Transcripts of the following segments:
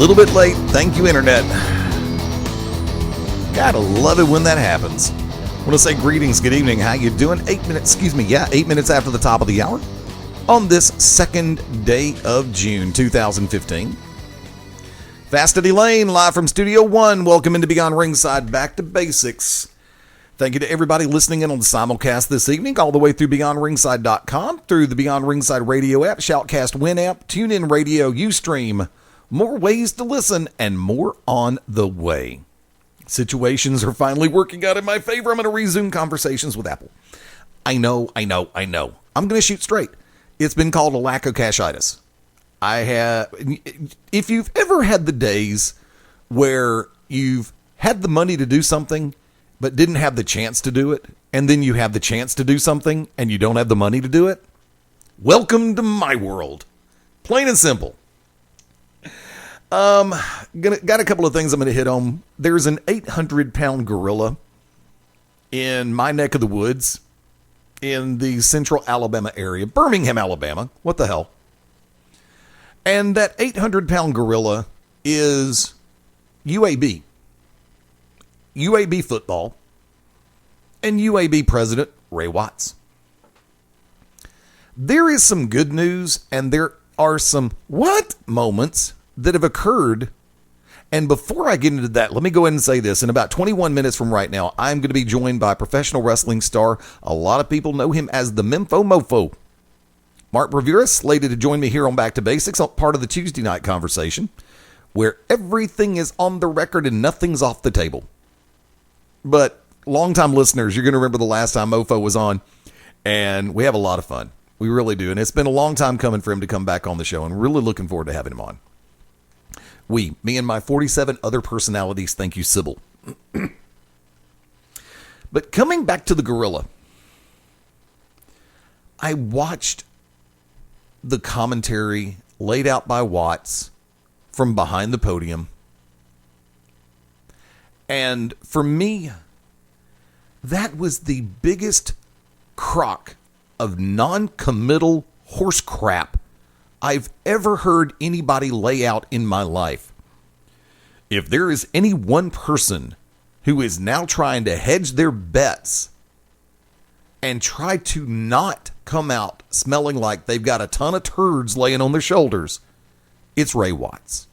little bit late. Thank you, Internet. Gotta love it when that happens. I want to say greetings, good evening. How you doing? 8 minutes after the top of the hour on this second day of June 2015. Fastity Layne, live from Studio One. Welcome into Beyond Ringside, back to basics. Thank you to everybody listening in on the simulcast this evening, all the way through BeyondRingside.com, through the Beyond Ringside radio app, Shoutcast Win app, TuneIn Radio, Ustream. More ways to listen and more on the way. Situations are finally working out in my favor. I'm going to resume conversations with Apple. I know. I'm going to shoot straight. It's been called a lack of cashitis. If you've ever had the days where you've had the money to do something, but didn't have the chance to do it, and then you have the chance to do something, and you don't have the money to do it, welcome to my world. Plain and simple. Got a couple of things I'm going to hit on. There's an 800-pound gorilla in my neck of the woods in the central Alabama area, Birmingham, Alabama. What the hell? And that 800-pound gorilla is UAB football and UAB president Ray Watts. There is some good news and there are some what moments that have occurred. And before I get into that, let me go ahead and say this. In about 21 minutes from right now, I'm going to be joined by professional wrestling star. A lot of people know him as the Memphis Mofo. Mark Bravura slated to join me here on Back to Basics, part of the Tuesday night conversation, where everything is on the record and nothing's off the table. But longtime listeners, you're going to remember the last time Mofo was on, and we have a lot of fun. We really do. And it's been a long time coming for him to come back on the show, and really looking forward to having him on. Me and my 47 other personalities, thank you, Sybil. But coming back to the gorilla, I watched the commentary laid out by Watts from behind the podium. And for me, that was the biggest crock of non-committal horse crap I've ever heard anybody lay out in my life. If there is any one person who is now trying to hedge their bets and try to not come out smelling like they've got a ton of turds laying on their shoulders, it's Ray Watts.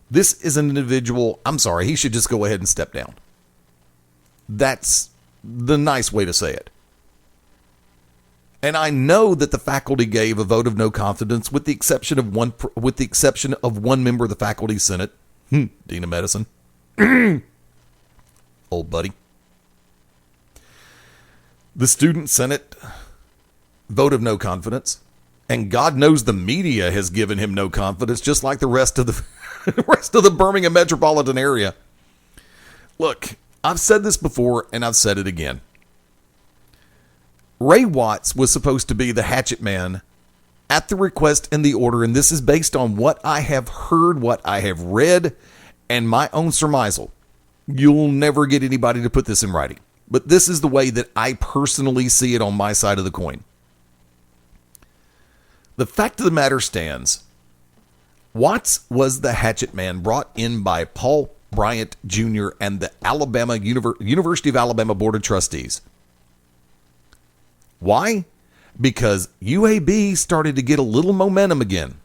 This is an individual, I'm sorry, he should just go ahead and step down. That's the nice way to say it. And I know that the faculty gave a vote of no confidence with the exception of one member of the faculty senate, Dean of Medicine. Old buddy. The student senate vote of no confidence, and God knows the media has given him no confidence, just like the rest of the Birmingham metropolitan area. Look, I've said this before and I've said it again. Ray Watts was supposed to be the hatchet man at the request and the order, and this is based on what I have heard, what I have read, and my own surmisal. You'll never get anybody to put this in writing, but this is the way that I personally see it on my side of the coin. The fact of the matter stands, Watts was the hatchet man brought in by Paul Bryant Jr. and the University of Alabama Board of Trustees. Why? Because UAB started to get a little momentum again.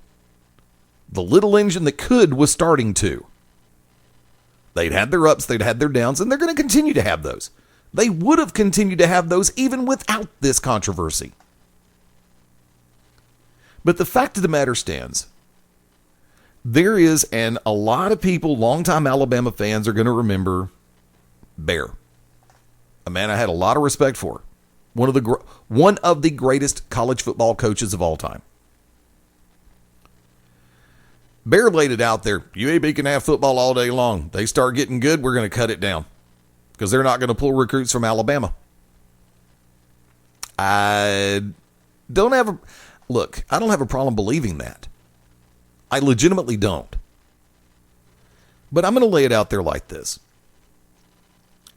The little engine that could was starting to. They'd had their ups, they'd had their downs, and they're going to continue to have those. They would have continued to have those even without this controversy. But the fact of the matter stands, there is, and a lot of people, longtime Alabama fans, are going to remember Bear, a man I had a lot of respect for. One of the greatest college football coaches of all time. Bear laid it out there. UAB can have football all day long. They start getting good, we're going to cut it down because they're not going to pull recruits from Alabama. I don't have a problem believing that. I legitimately don't. But I'm going to lay it out there like this.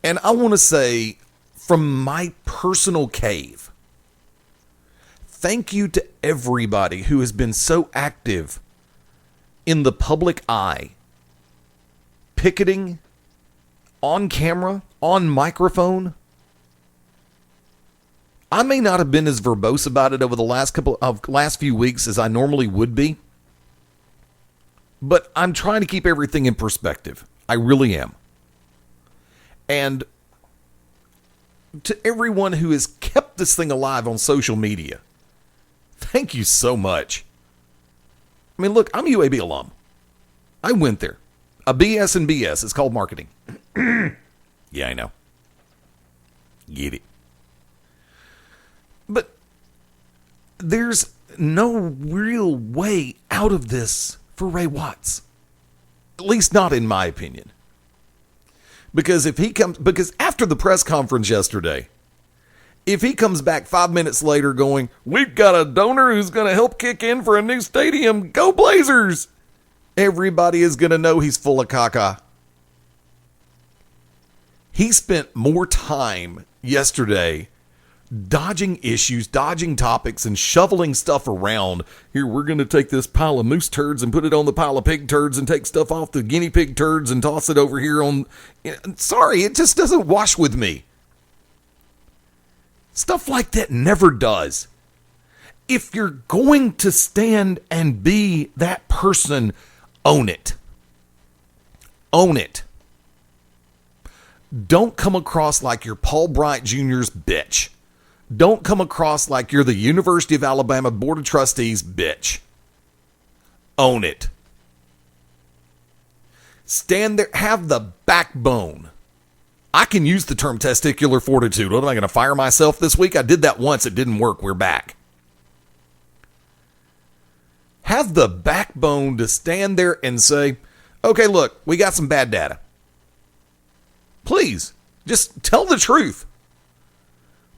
And I want to say, from my personal cave, thank you to everybody who has been so active in the public eye, picketing on camera, on microphone. I may not have been as verbose about it over the last few weeks as I normally would be, but I'm trying to keep everything in perspective. I really am. And to everyone who has kept this thing alive on social media, thank you so much. I mean, look, I'm a UAB alum. I went there. A BS and BS. It's called marketing. Yeah, I know. Get it. But there's no real way out of this for Ray Watts. At least not in my opinion. Because after the press conference yesterday, if he comes back 5 minutes later going, we've got a donor who's going to help kick in for a new stadium, go Blazers, everybody is going to know he's full of caca. He spent more time yesterday dodging issues, dodging topics, and shoveling stuff around. Here, we're going to take this pile of moose turds and put it on the pile of pig turds and take stuff off the guinea pig turds and toss it over here on... Sorry, it just doesn't wash with me. Stuff like that never does. If you're going to stand and be that person, own it. Own it. Don't come across like you're Paul Bryant Jr.'s bitch. Don't come across like you're the University of Alabama Board of Trustees bitch. Own it. Stand there, have the backbone. I can use the term testicular fortitude. What, am I going to fire myself this week? I did that once. It didn't work. We're back. Have the backbone to stand there and say, okay, look, we got some bad data. Please, just tell the truth.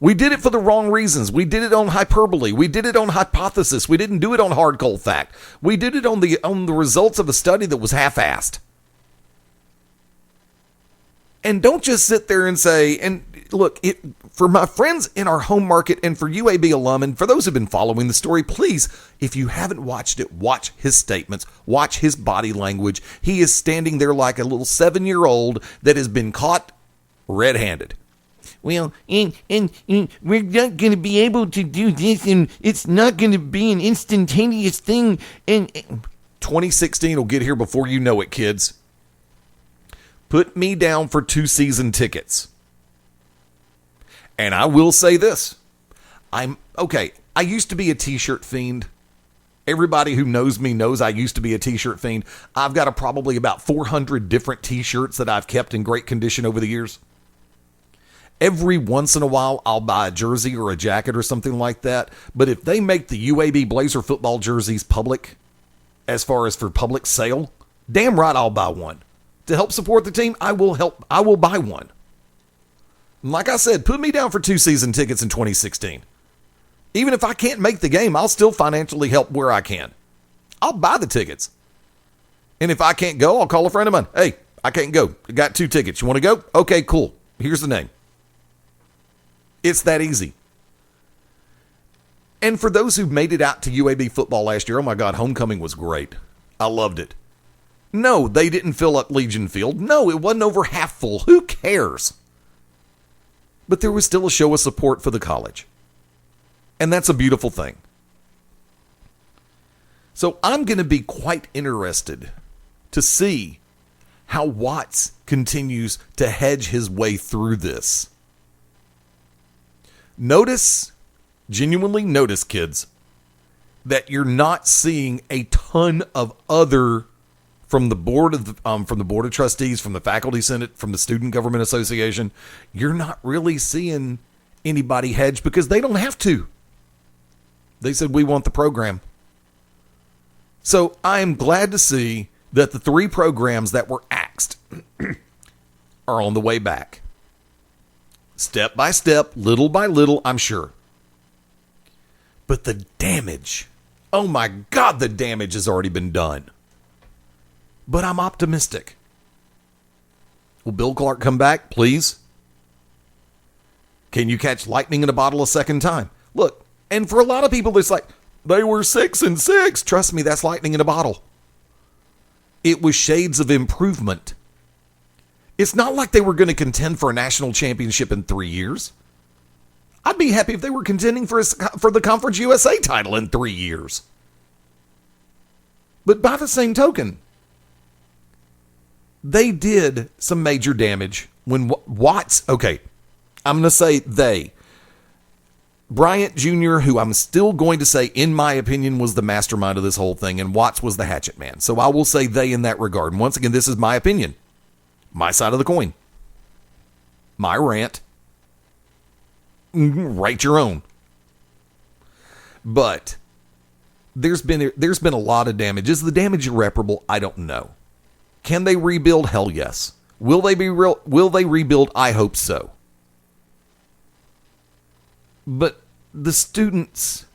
We did it for the wrong reasons. We did it on hyperbole. We did it on hypothesis. We didn't do it on hard cold fact. We did it on the results of a study that was half-assed. And don't just sit there and say, and look, for my friends in our home market and for UAB alum and for those who've been following the story, please, if you haven't watched it, watch his statements, watch his body language. He is standing there like a little 7-year-old that has been caught red-handed. Well, and we're not going to be able to do this, and it's not going to be an instantaneous thing. And 2016 will get here before you know it, kids. Put me down for 2 season tickets. And I will say this. I used to be a t-shirt fiend. Everybody who knows me knows I used to be a t-shirt fiend. I've got probably about 400 different t-shirts that I've kept in great condition over the years. Every once in a while, I'll buy a jersey or a jacket or something like that. But if they make the UAB Blazer football jerseys public, as far as for public sale, damn right I'll buy one. To help support the team, I will buy one. Like I said, put me down for 2 season tickets in 2016. Even if I can't make the game, I'll still financially help where I can. I'll buy the tickets. And if I can't go, I'll call a friend of mine. Hey, I can't go. I got 2 tickets. You want to go? Okay, cool. Here's the name. It's that easy. And for those who made it out to UAB football last year, oh my God, homecoming was great. I loved it. No, they didn't fill up Legion Field. No, it wasn't over half full. Who cares? But there was still a show of support for the college. And that's a beautiful thing. So I'm going to be quite interested to see how Watts continues to hedge his way through this. Genuinely notice, kids, that you're not seeing a ton of other from the board of trustees, from the faculty senate, from the student government association. You're not really seeing anybody hedge because they don't have to. They said, we want the program. So I am glad to see that the 3 programs that were axed are on the way back. Step by step, little by little, I'm sure. But the damage, oh my God, the damage has already been done. But I'm optimistic. Will Bill Clark come back, please? Can you catch lightning in a bottle a second time? Look, and for a lot of people, it's like, they were 6-6. Trust me, that's lightning in a bottle. It was shades of improvement. It's not like they were going to contend for a national championship in 3 years. I'd be happy if they were contending for the Conference USA title in 3 years. But by the same token, they did some major damage when Watts, okay, I'm going to say they. Bryant Jr., who I'm still going to say, in my opinion, was the mastermind of this whole thing, and Watts was the hatchet man. So I will say they in that regard. And once again, this is my opinion. My side of the coin. My rant. Write your own. But there's been a lot of damage. Is the damage irreparable? I don't know. Can they rebuild? Hell yes. Will they rebuild? I hope so. But the students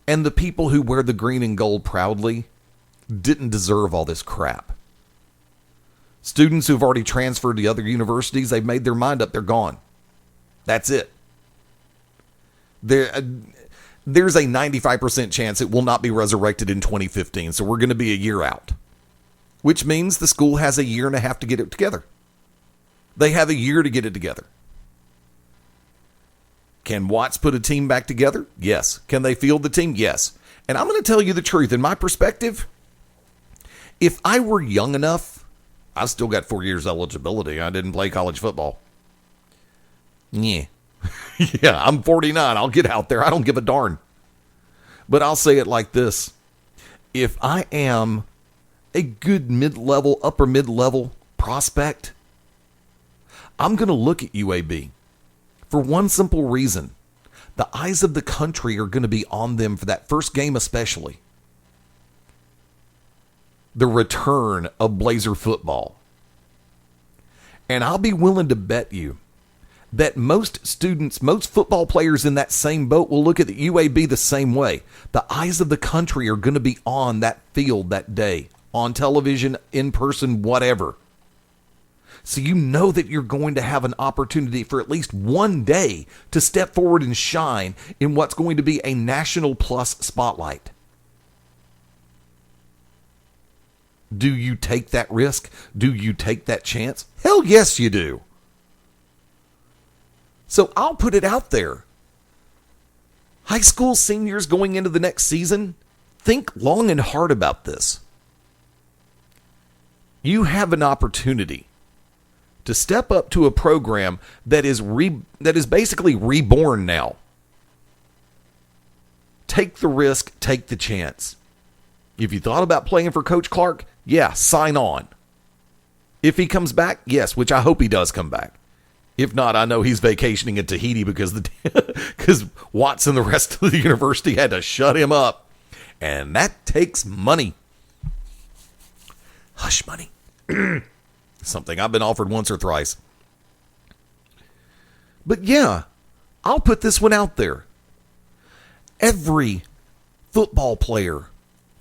and the people who wear the green and gold proudly didn't deserve all this crap. Students who've already transferred to other universities, they've made their mind up, they're gone. That's it. There's a 95% chance it will not be resurrected in 2015, so we're going to be a year out. Which means the school has a year and a half to get it together. They have a year to get it together. Can Watts put a team back together? Yes. Can they field the team? Yes. And I'm going to tell you the truth. In my perspective, if I were young enough, I've still got 4 years eligibility. I didn't play college football. Yeah. Yeah, I'm 49. I'll get out there. I don't give a darn. But I'll say it like this. If I am a good mid-level, upper mid-level prospect, I'm going to look at UAB for one simple reason. The eyes of the country are going to be on them for that first game especially. The return of Blazer football. And I'll be willing to bet you that most students, most football players in that same boat will look at the UAB the same way. The eyes of the country are going to be on that field that day, on television, in person, whatever. So you know that you're going to have an opportunity for at least one day to step forward and shine in what's going to be a national plus spotlight. Do you take that risk? Do you take that chance? Hell yes, you do. So I'll put it out there. High school seniors going into the next season, think long and hard about this. You have an opportunity to step up to a program that is basically reborn now. Take the risk, take the chance. If you thought about playing for Coach Clark, yeah, sign on. If he comes back, yes, which I hope he does come back. If not, I know he's vacationing in Tahiti because Watts and the rest of the university had to shut him up. And that takes money. Hush money. Something I've been offered once or thrice. But yeah, I'll put this one out there. Every football player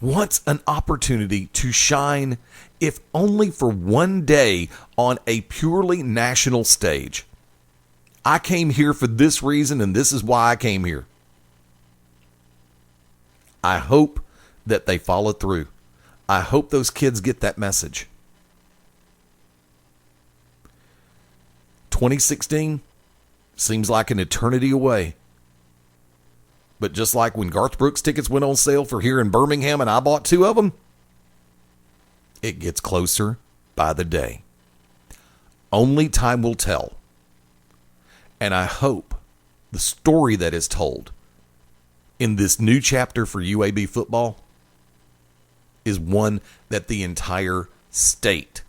wants an opportunity to shine, if only for one day, on a purely national stage. I came here for this reason, and this is why I came here. I hope that they follow through. I hope those kids get that message. 2016 seems like an eternity away. But just like when Garth Brooks tickets went on sale for here in Birmingham and I bought 2 of them, it gets closer by the day. Only time will tell. And I hope the story that is told in this new chapter for UAB football is one that the entire state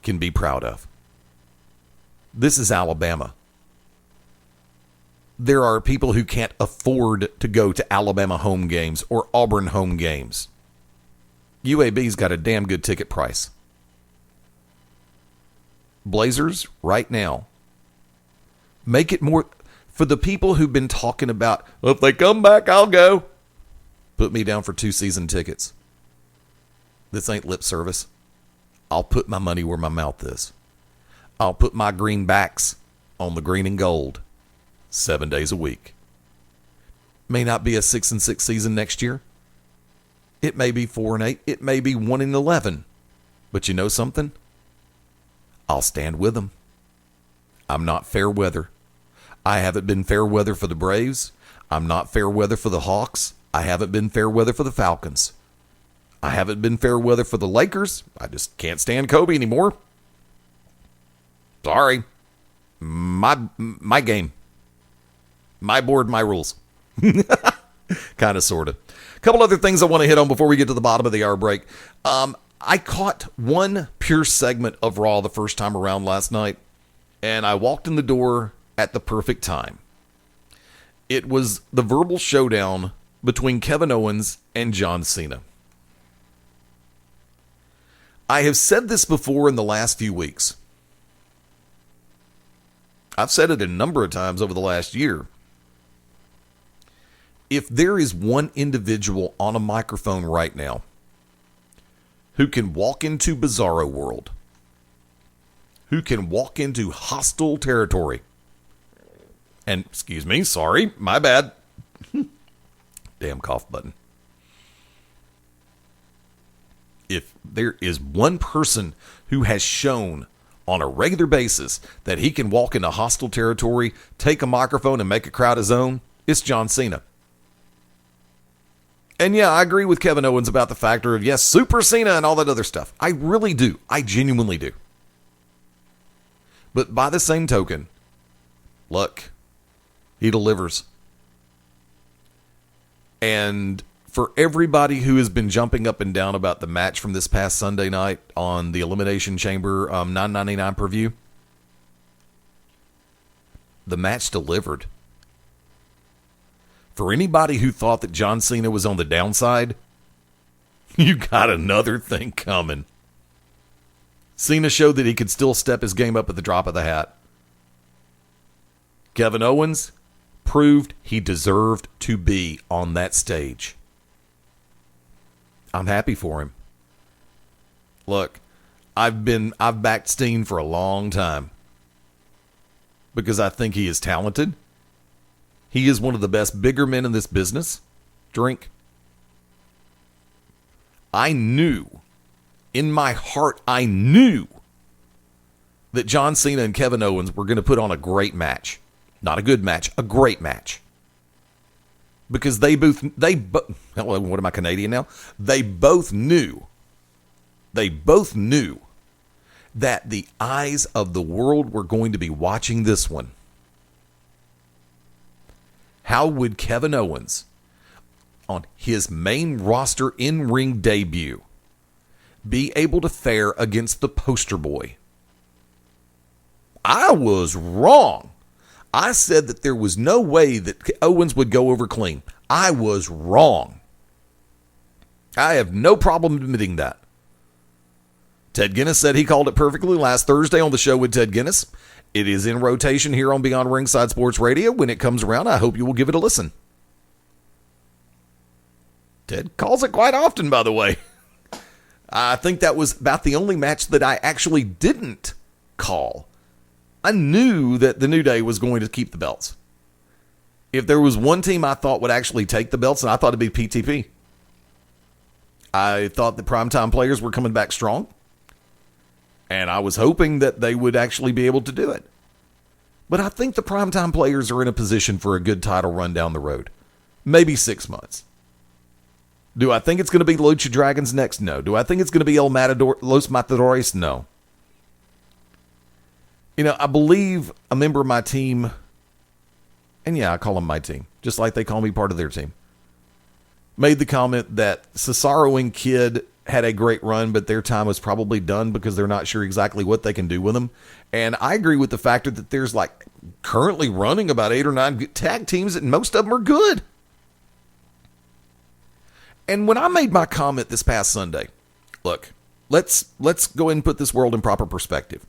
can be proud of. This is Alabama. There are people who can't afford to go to Alabama home games or Auburn home games. UAB's got a damn good ticket price. Blazers, right now, make it more for the people who've been talking about, well, if they come back, I'll go. Put me down for 2 season tickets. This ain't lip service. I'll put my money where my mouth is. I'll put my greenbacks on the green and gold 7 days a week. May not be a 6-6 season next year. It may be 4-8. It may be 1-11. But you know something? I'll stand with them. I'm not fair weather. I haven't been fair weather for the Braves. I'm not fair weather for the Hawks. I haven't been fair weather for the Falcons. I haven't been fair weather for the Lakers. I just can't stand Kobe anymore. Sorry. My game. My board, my rules. Kind of, sort of. A couple other things I want to hit on before we get to the bottom of the hour break. I caught one pure segment of Raw the first time around last night, and I walked in the door at the perfect time. It was the verbal showdown between Kevin Owens and John Cena. I have said this before in the last few weeks. I've said it a number of times over the last year. If there is one individual on a microphone right now who can walk into Bizarro World, who can walk into hostile territory, and, excuse me, sorry, my bad. Damn cough button. If there is one person who has shown on a regular basis that he can walk into hostile territory, take a microphone, and make a crowd his own, it's John Cena. And yeah, I agree with Kevin Owens about the factor of, yes, Super Cena and all that other stuff. I really do. I genuinely do. But by the same token, look, he delivers. And for everybody who has been jumping up and down about the match from this past Sunday night on the Elimination Chamber $9.99 per view, the match delivered. For anybody who thought that John Cena was on the downside, you got another thing coming. Cena showed that he could still step his game up at the drop of the hat. Kevin Owens proved he deserved to be on that stage. I'm happy for him. Look, I've backed Steen for a long time because I think he is talented. He is one of the best bigger men in this business. Drink. I knew, in my heart, I knew that John Cena and Kevin Owens were going to put on a great match. Not a good match, a great match. Because what am I, Canadian now? They both knew that the eyes of the world were going to be watching this one. How would Kevin Owens, on his main roster in-ring debut, be able to fare against the poster boy? I was wrong. I said that there was no way that Owens would go over clean. I was wrong. I have no problem admitting that. Ted Guinness said he called it perfectly last Thursday on the show with Ted Guinness. It is in rotation here on Beyond Ringside Sports Radio. When it comes around, I hope you will give it a listen. Ted calls it quite often, by the way. I think that was about the only match that I actually didn't call. I knew that the New Day was going to keep the belts. If there was one team I thought would actually take the belts, and I thought it'd be PTP. I thought the Primetime Players were coming back strong. And I was hoping that they would actually be able to do it. But I think the Primetime Players are in a position for a good title run down the road. Maybe 6 months. Do I think it's going to be Lucha Dragons next? No. Do I think it's going to be Los Matadores? No. You know, I believe a member of my team, and yeah, I call them my team, just like they call me part of their team, made the comment that Cesaro and Kid had a great run, but their time was probably done because they're not sure exactly what they can do with them. And I agree with the factor that there's like currently running about 8 or 9 tag teams, and most of them are good. And when I made my comment this past Sunday, look, let's go ahead and put this world in proper perspective.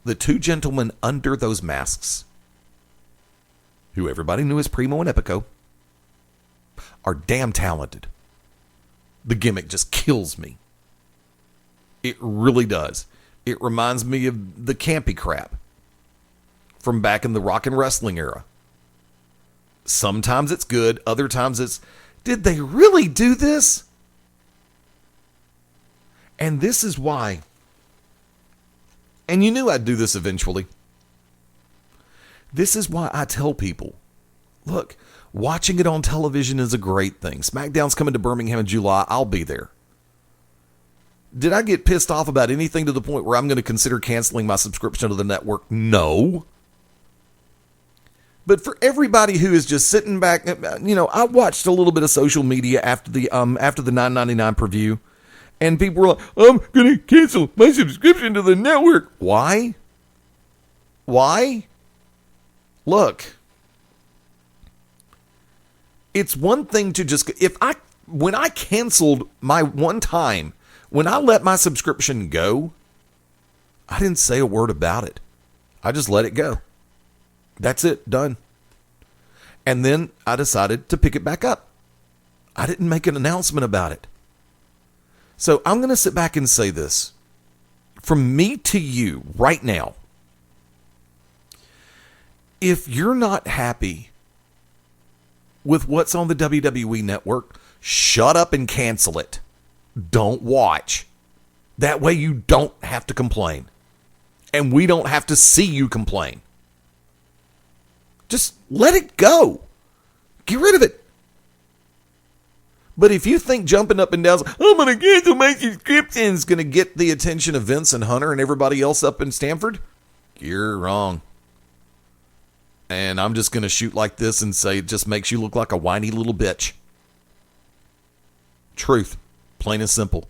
The two gentlemen under those masks, who everybody knew as Primo and Epico, are damn talented. The gimmick just kills me. It really does. It reminds me of the campy crap from back in the rock and wrestling era. Sometimes it's good, other times it's, did they really do this? And this is why And you knew I'd do this eventually. This is why I tell people, look, watching it on television is a great thing. SmackDown's coming to Birmingham in July. I'll be there. Did I get pissed off about anything to the point where I'm going to consider canceling my subscription to the network? No. But for everybody who is just sitting back, you know, I watched a little bit of social media after the $9.99 preview, and people were like, I'm going to cancel my subscription to the network. Why? Why? Look, it's one thing to just, when I canceled my one time, when I let my subscription go, I didn't say a word about it. I just let it go. That's it, done. And then I decided to pick it back up. I didn't make an announcement about it. So I'm going to sit back and say this. From me to you right now, if you're not happy with what's on the WWE network, shut up and cancel it. Don't watch. That way you don't have to complain. And we don't have to see you complain. Just let it go. Get rid of it. But if you think jumping up and down, I'm going to cancel my subscription, is going to get the attention of Vince and Hunter and everybody else up in Stamford, you're wrong. And I'm just going to shoot like this and say it just makes you look like a whiny little bitch. Truth. Plain and simple.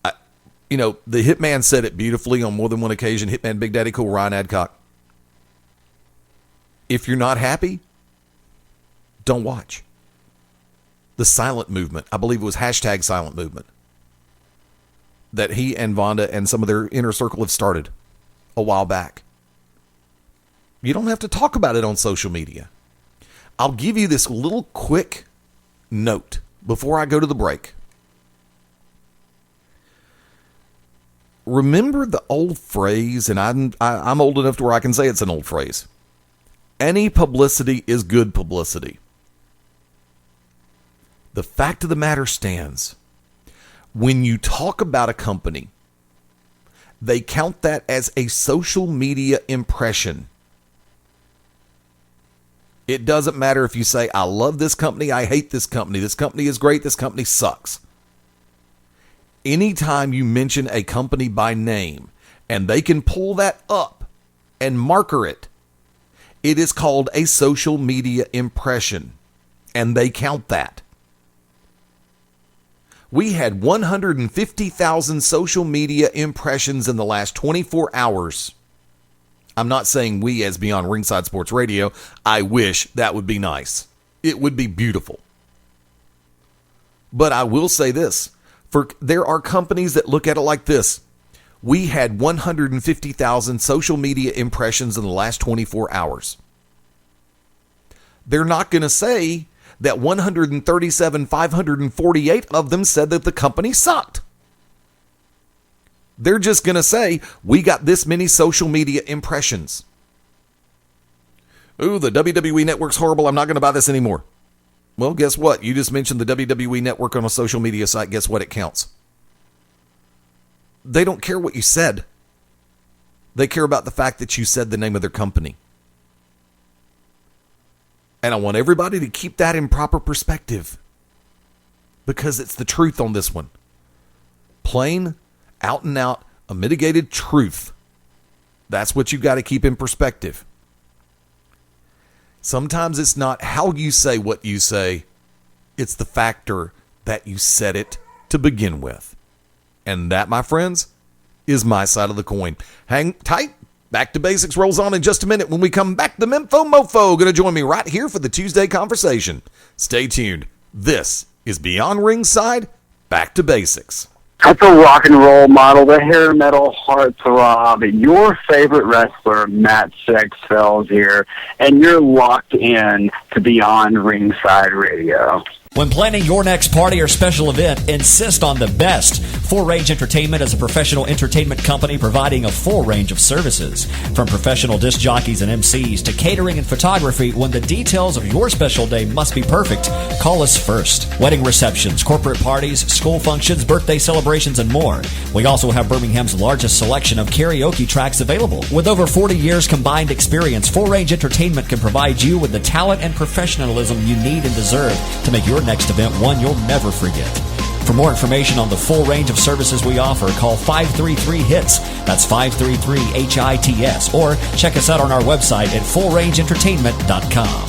The Hitman said it beautifully on more than one occasion. Hitman Big Daddy Cool, Ryan Adcock. If you're not happy, don't watch. The silent movement, I believe it was hashtag silent movement, that he and Vonda and some of their inner circle have started a while back. You don't have to talk about it on social media. I'll give you this little quick note before I go to the break. Remember the old phrase, and I'm old enough to where I can say it's an old phrase. Any publicity is good publicity. The fact of the matter stands. When you talk about a company, they count that as a social media impression. It doesn't matter if you say, I love this company, I hate this company is great, this company sucks. Anytime you mention a company by name, and they can pull that up and marker it, it is called a social media impression, and they count that. We had 150,000 social media impressions in the last 24 hours. I'm not saying we as Beyond Ringside Sports Radio. I wish that would be nice. It would be beautiful. But I will say this. There are companies that look at it like this. We had 150,000 social media impressions in the last 24 hours. They're not going to say that 548 of them said that the company sucked. They're just going to say, we got this many social media impressions. Ooh, the WWE network's horrible. I'm not going to buy this anymore. Well, guess what? You just mentioned the WWE network on a social media site. Guess what? It counts. They don't care what you said. They care about the fact that you said the name of their company. And I want everybody to keep that in proper perspective. Because it's the truth on this one. Plain, out and out, a mitigated truth. That's what you got to keep in perspective. Sometimes it's not how you say what you say. It's the factor that you said it to begin with. And that, my friends, is my side of the coin. Hang tight. Back to Basics rolls on in just a minute. When we come back, the Memfo Mofo going to join me right here for the Tuesday conversation. Stay tuned. This is Beyond Ringside. Back to Basics. That's a rock and roll model, the hair metal heartthrob, your favorite wrestler, Matt Sexfells here, and you're locked in to Beyond Ringside Radio. When planning your next party or special event, insist on the best. Full Range Entertainment is a professional entertainment company providing a full range of services. From professional disc jockeys and MCs to catering and photography, when the details of your special day must be perfect, call us first. Wedding receptions, corporate parties, school functions, birthday celebrations, and more. We also have Birmingham's largest selection of karaoke tracks available. With over 40 years combined experience, Full Range Entertainment can provide you with the talent and professionalism you need and deserve to make your next event one you'll never forget. For more information on the full range of services we offer, call 533-HITS. That's 533-HITS. Or check us out on our website at fullrangeentertainment.com.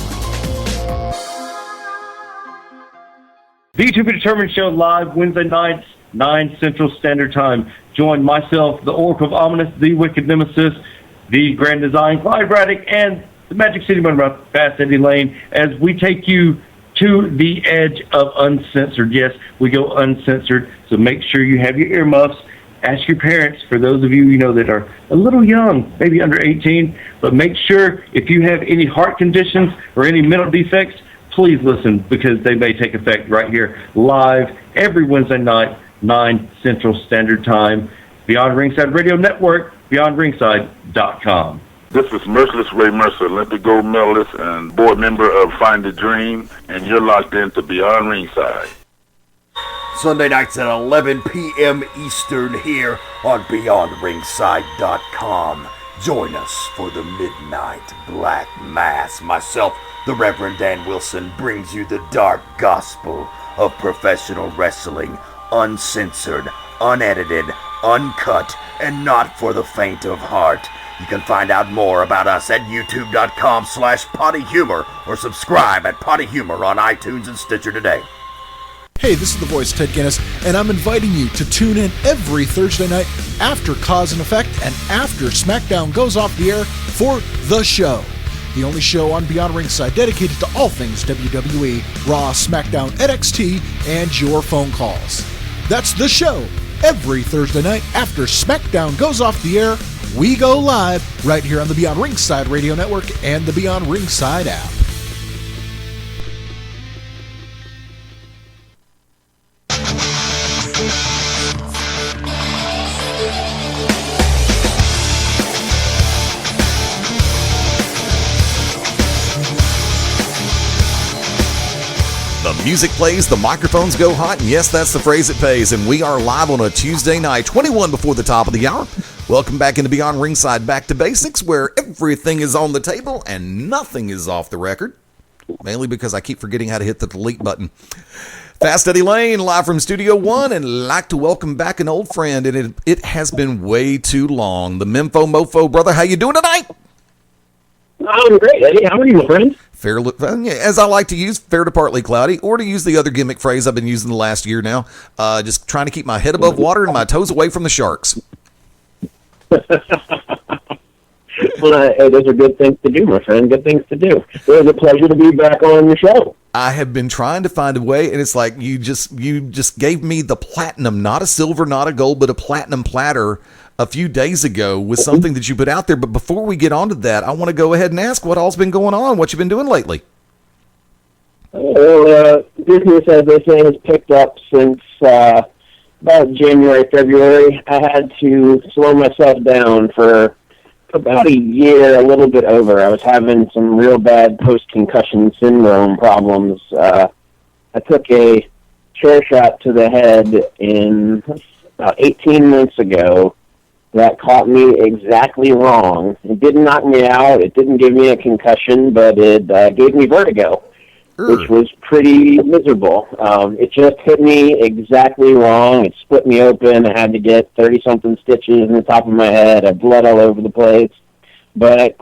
The To Be Determined Show live Wednesday nights, 9 Central Standard Time. Join myself, the Oracle of Ominous, the Wicked Nemesis, the Grand Design, Clyde Braddock, and the Magic City Monroe, Fast Eddie Layne, as we take you to the edge of uncensored. Yes, we go uncensored, so make sure you have your earmuffs. Ask your parents, for those of you that are a little young, maybe under 18, but make sure if you have any heart conditions or any mental defects, please listen, because they may take effect right here live every Wednesday night, 9 Central Standard Time. Beyond Ringside Radio Network, beyondringside.com. This is Merciless Ray Mercer, Olympic gold medalist and board member of Find the Dream, and you're locked into Beyond Ringside. Sunday nights at 11 p.m. Eastern here on BeyondRingside.com. Join us for the Midnight Black Mass. Myself, the Reverend Dan Wilson, brings you the dark gospel of professional wrestling, uncensored, unedited, uncut, and not for the faint of heart. You can find out more about us at youtube.com/pottyhumor or subscribe at Potty Humor on iTunes and Stitcher today. Hey, this is the voice Ted Guinness, and I'm inviting you to tune in every Thursday night after Cause and Effect and after SmackDown goes off the air for The Show, the only show on Beyond Ringside dedicated to all things WWE, Raw, SmackDown, NXT, and your phone calls. That's The Show. Every Thursday night after SmackDown goes off the air, we go live right here on the Beyond Ringside Radio Network and the Beyond Ringside app. The music plays, the microphones go hot, and yes, that's the phrase that pays. And we are live on a Tuesday night, 21 before the top of the hour. Welcome back into Beyond Ringside, Back to Basics, where everything is on the table and nothing is off the record. Mainly because I keep forgetting how to hit the delete button. Fast Eddie Layne, live from Studio One, and like to welcome back an old friend. And it has been way too long. The Memfo Mofo brother, how you doing tonight? I'm great, Eddie. How are you, my friend? Fair, as I like to use, fair to partly cloudy, or to use the other gimmick phrase I've been using the last year now, just trying to keep my head above water and my toes away from the sharks. Well, hey, those are good things to do, my friend. Good things to do. It was a pleasure to be back on your show. I have been trying to find a way, and it's like you just gave me the platinum, not a silver, not a gold, but a platinum platter a few days ago with something that you put out there. But before we get on to that, I want to go ahead and ask what all's been going on, what you've been doing lately. Well, business, as they say, has picked up since about January, February. I had to slow myself down for about a year, a little bit over. I was having some real bad post-concussion syndrome problems. I took a chair shot to the head about 18 months ago. That caught me exactly wrong. It didn't knock me out. It didn't give me a concussion, but it gave me vertigo, which was pretty miserable. It just hit me exactly wrong. It split me open. I had to get 30-something stitches in the top of my head. I had blood all over the place. But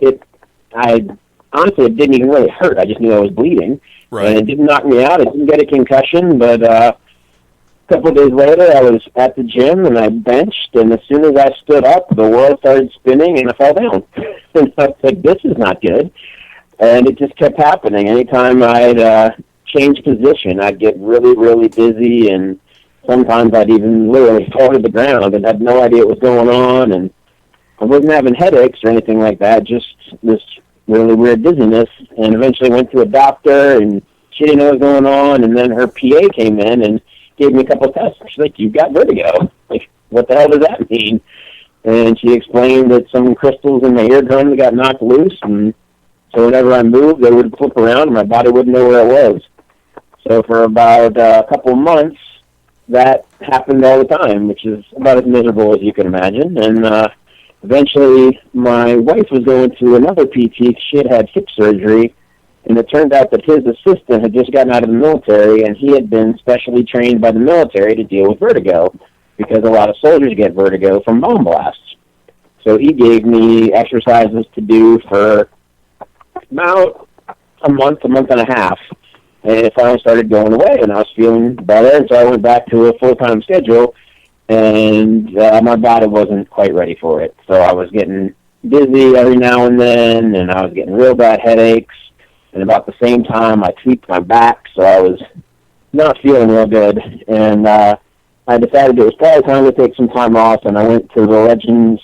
honestly, it didn't even really hurt. I just knew I was bleeding. Right. And it didn't knock me out. It didn't get a concussion, but a couple of days later, I was at the gym, and I benched, and as soon as I stood up, the world started spinning, and I fell down. And I was like, this is not good. And it just kept happening. Anytime I'd change position, I'd get really, really dizzy, and sometimes I'd even literally fall to the ground and had no idea what was going on, and I wasn't having headaches or anything like that, just this really weird dizziness, and eventually went to a doctor, and she didn't know what was going on, and then her PA came in and gave me a couple of tests. She's like, "You've got vertigo." Like, what the hell does that mean? And she explained that some crystals in my eardrum got knocked loose, and so whenever I moved, they would flip around, and my body wouldn't know where it was. So for about a couple of months, that happened all the time, which is about as miserable as you can imagine. And eventually, my wife was going to another PT. She had had hip surgery, and it turned out that his assistant had just gotten out of the military, and he had been specially trained by the military to deal with vertigo, because a lot of soldiers get vertigo from bomb blasts. So he gave me exercises to do for about a month and a half, and it finally started going away, and I was feeling better, and so I went back to a full-time schedule, and my body wasn't quite ready for it. So I was getting dizzy every now and then, and I was getting real bad headaches, and about the same time I tweaked my back, so I was not feeling real good, and I decided it was probably time to take some time off, and I went to the Legends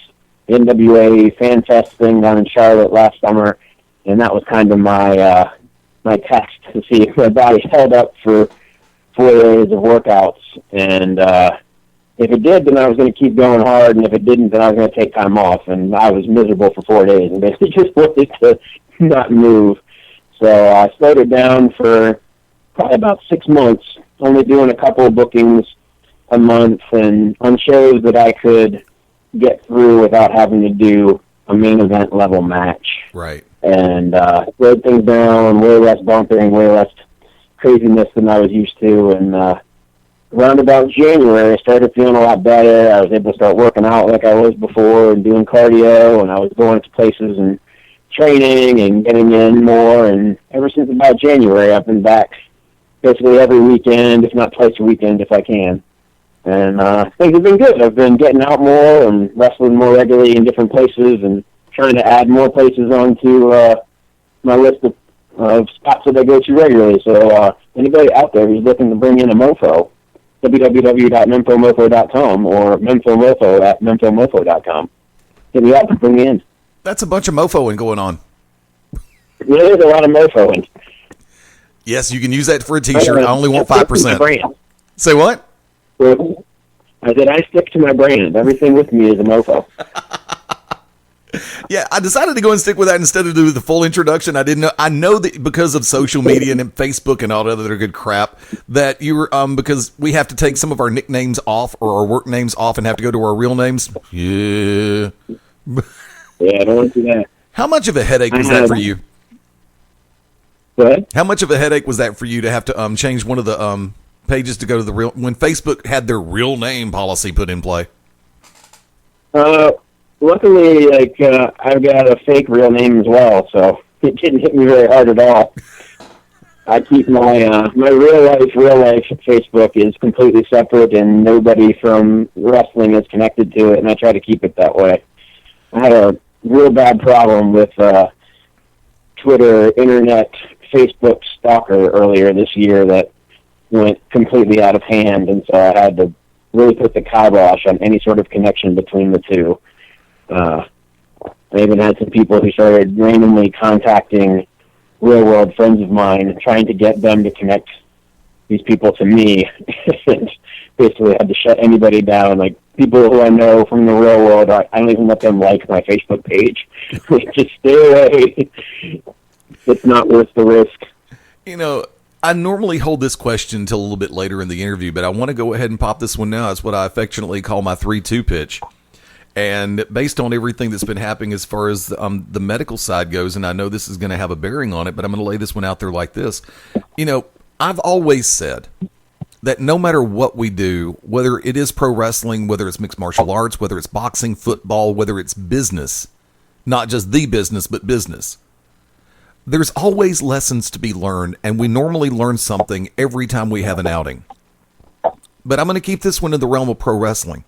NWA Fan Fest thing down in Charlotte last summer, and that was kind of my my test to see if my body held up for 4 days of workouts, and if it did, then I was going to keep going hard, and if it didn't, then I was going to take time off, and I was miserable for 4 days, and basically just wanted to not move. So I slowed it down for probably about 6 months, only doing a couple of bookings a month, and on shows that I could get through without having to do a main event level match. Right. And slowed things down, way less bumping, way less craziness than I was used to, and around about January, I started feeling a lot better. I was able to start working out like I was before and doing cardio, and I was going to places and training and getting in more, and ever since about January, I've been back basically every weekend, if not twice a weekend if I can. And things have been good. I've been getting out more and wrestling more regularly in different places and trying to add more places onto my list of spots that I go to regularly. So anybody out there who's looking to bring in a mofo, www.memphomofo.com or memphomofo@memphomofo.com. Hit me up and bring me in. That's a bunch of mofoing going on. Yeah, there's a lot of mofoing. Yes, you can use that for a T-shirt. I only want 5%. Say what? I said I stick to my brand. Everything with me is a mofo. Yeah, I decided to go and stick with that instead of do the full introduction. I didn't know. I know that because of social media and Facebook and all that other good crap that you were because we have to take some of our nicknames off or our work names off and have to go to our real names. Yeah. Yeah, I don't want to do that. How much of a headache was that for you? What? How much of a headache was that for you to have to change one of the pages to go to the real when Facebook had their real name policy put in play? Luckily, I've got a fake real name as well, so it didn't hit me very hard at all. I keep my my real life Facebook is completely separate, and nobody from wrestling is connected to it, and I try to keep it that way. I had a real bad problem with Twitter, internet, Facebook stalker earlier this year that went completely out of hand, and so I had to really put the kibosh on any sort of connection between the two. I even had some people who started randomly contacting real-world friends of mine and trying to get them to connect these people to me. And basically had to shut anybody down. Like, people who I know from the real world, I don't even let them like my Facebook page. Just stay away. It's not worth the risk. You know, I normally hold this question until a little bit later in the interview, but I want to go ahead and pop this one now. It's what I affectionately call my 3-2 pitch. And based on everything that's been happening as far as the medical side goes, and I know this is going to have a bearing on it, but I'm going to lay this one out there like this. You know, I've always said that no matter what we do, whether it is pro wrestling, whether it's mixed martial arts, whether it's boxing, football, whether it's business, not just the business, but business, there's always lessons to be learned, and we normally learn something every time we have an outing. But I'm going to keep this one in the realm of pro wrestling.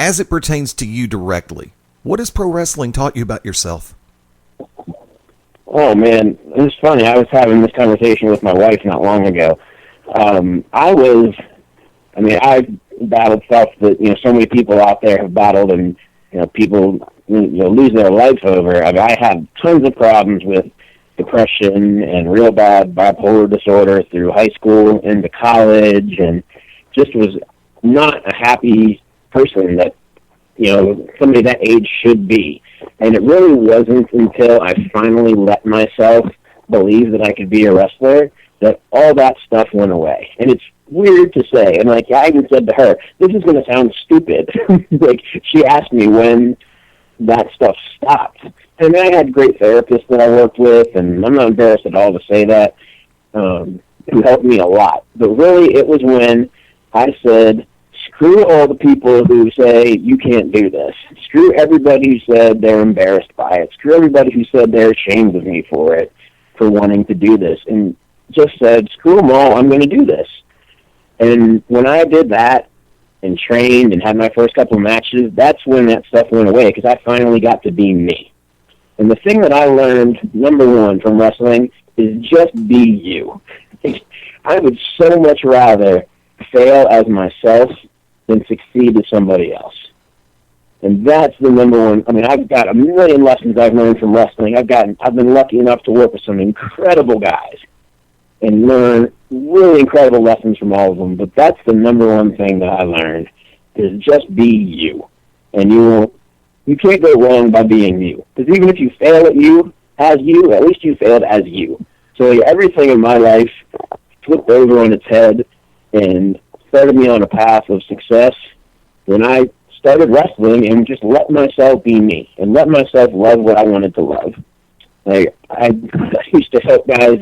As it pertains to you directly, what has pro wrestling taught you about yourself? Oh, man, it's funny. I was having this conversation with my wife not long ago. I've battled stuff that, so many people out there have battled, and, people, lose their life over. I had tons of problems with depression and real bad bipolar disorder through high school into college, and just was not a happy person that, somebody that age should be. And it really wasn't until I finally let myself believe that I could be a wrestler that all that stuff went away. And it's weird to say. And I even said to her, this is going to sound stupid. She asked me when that stuff stopped. And I had great therapists that I worked with, and I'm not embarrassed at all to say that, who helped me a lot. But really, it was when I said, screw all the people who say you can't do this. Screw everybody who said they're embarrassed by it. Screw everybody who said they're ashamed of me for it, for wanting to do this. And just said, screw them all, I'm going to do this. And when I did that and trained and had my first couple of matches, that's when that stuff went away, because I finally got to be me. And the thing that I learned, number one, from wrestling is just be you. I would so much rather fail as myself than succeed as somebody else. And that's the number one. I mean, I've got a million lessons I've learned from wrestling. I've been lucky enough to work with some incredible guys and learn really incredible lessons from all of them. But that's the number one thing that I learned, is just be you. And you can't go wrong by being you. Because even if you fail at least you failed as you. So everything in my life flipped over on its head and started me on a path of success when I started wrestling and just let myself be me and let myself love what I wanted to love. I used to help guys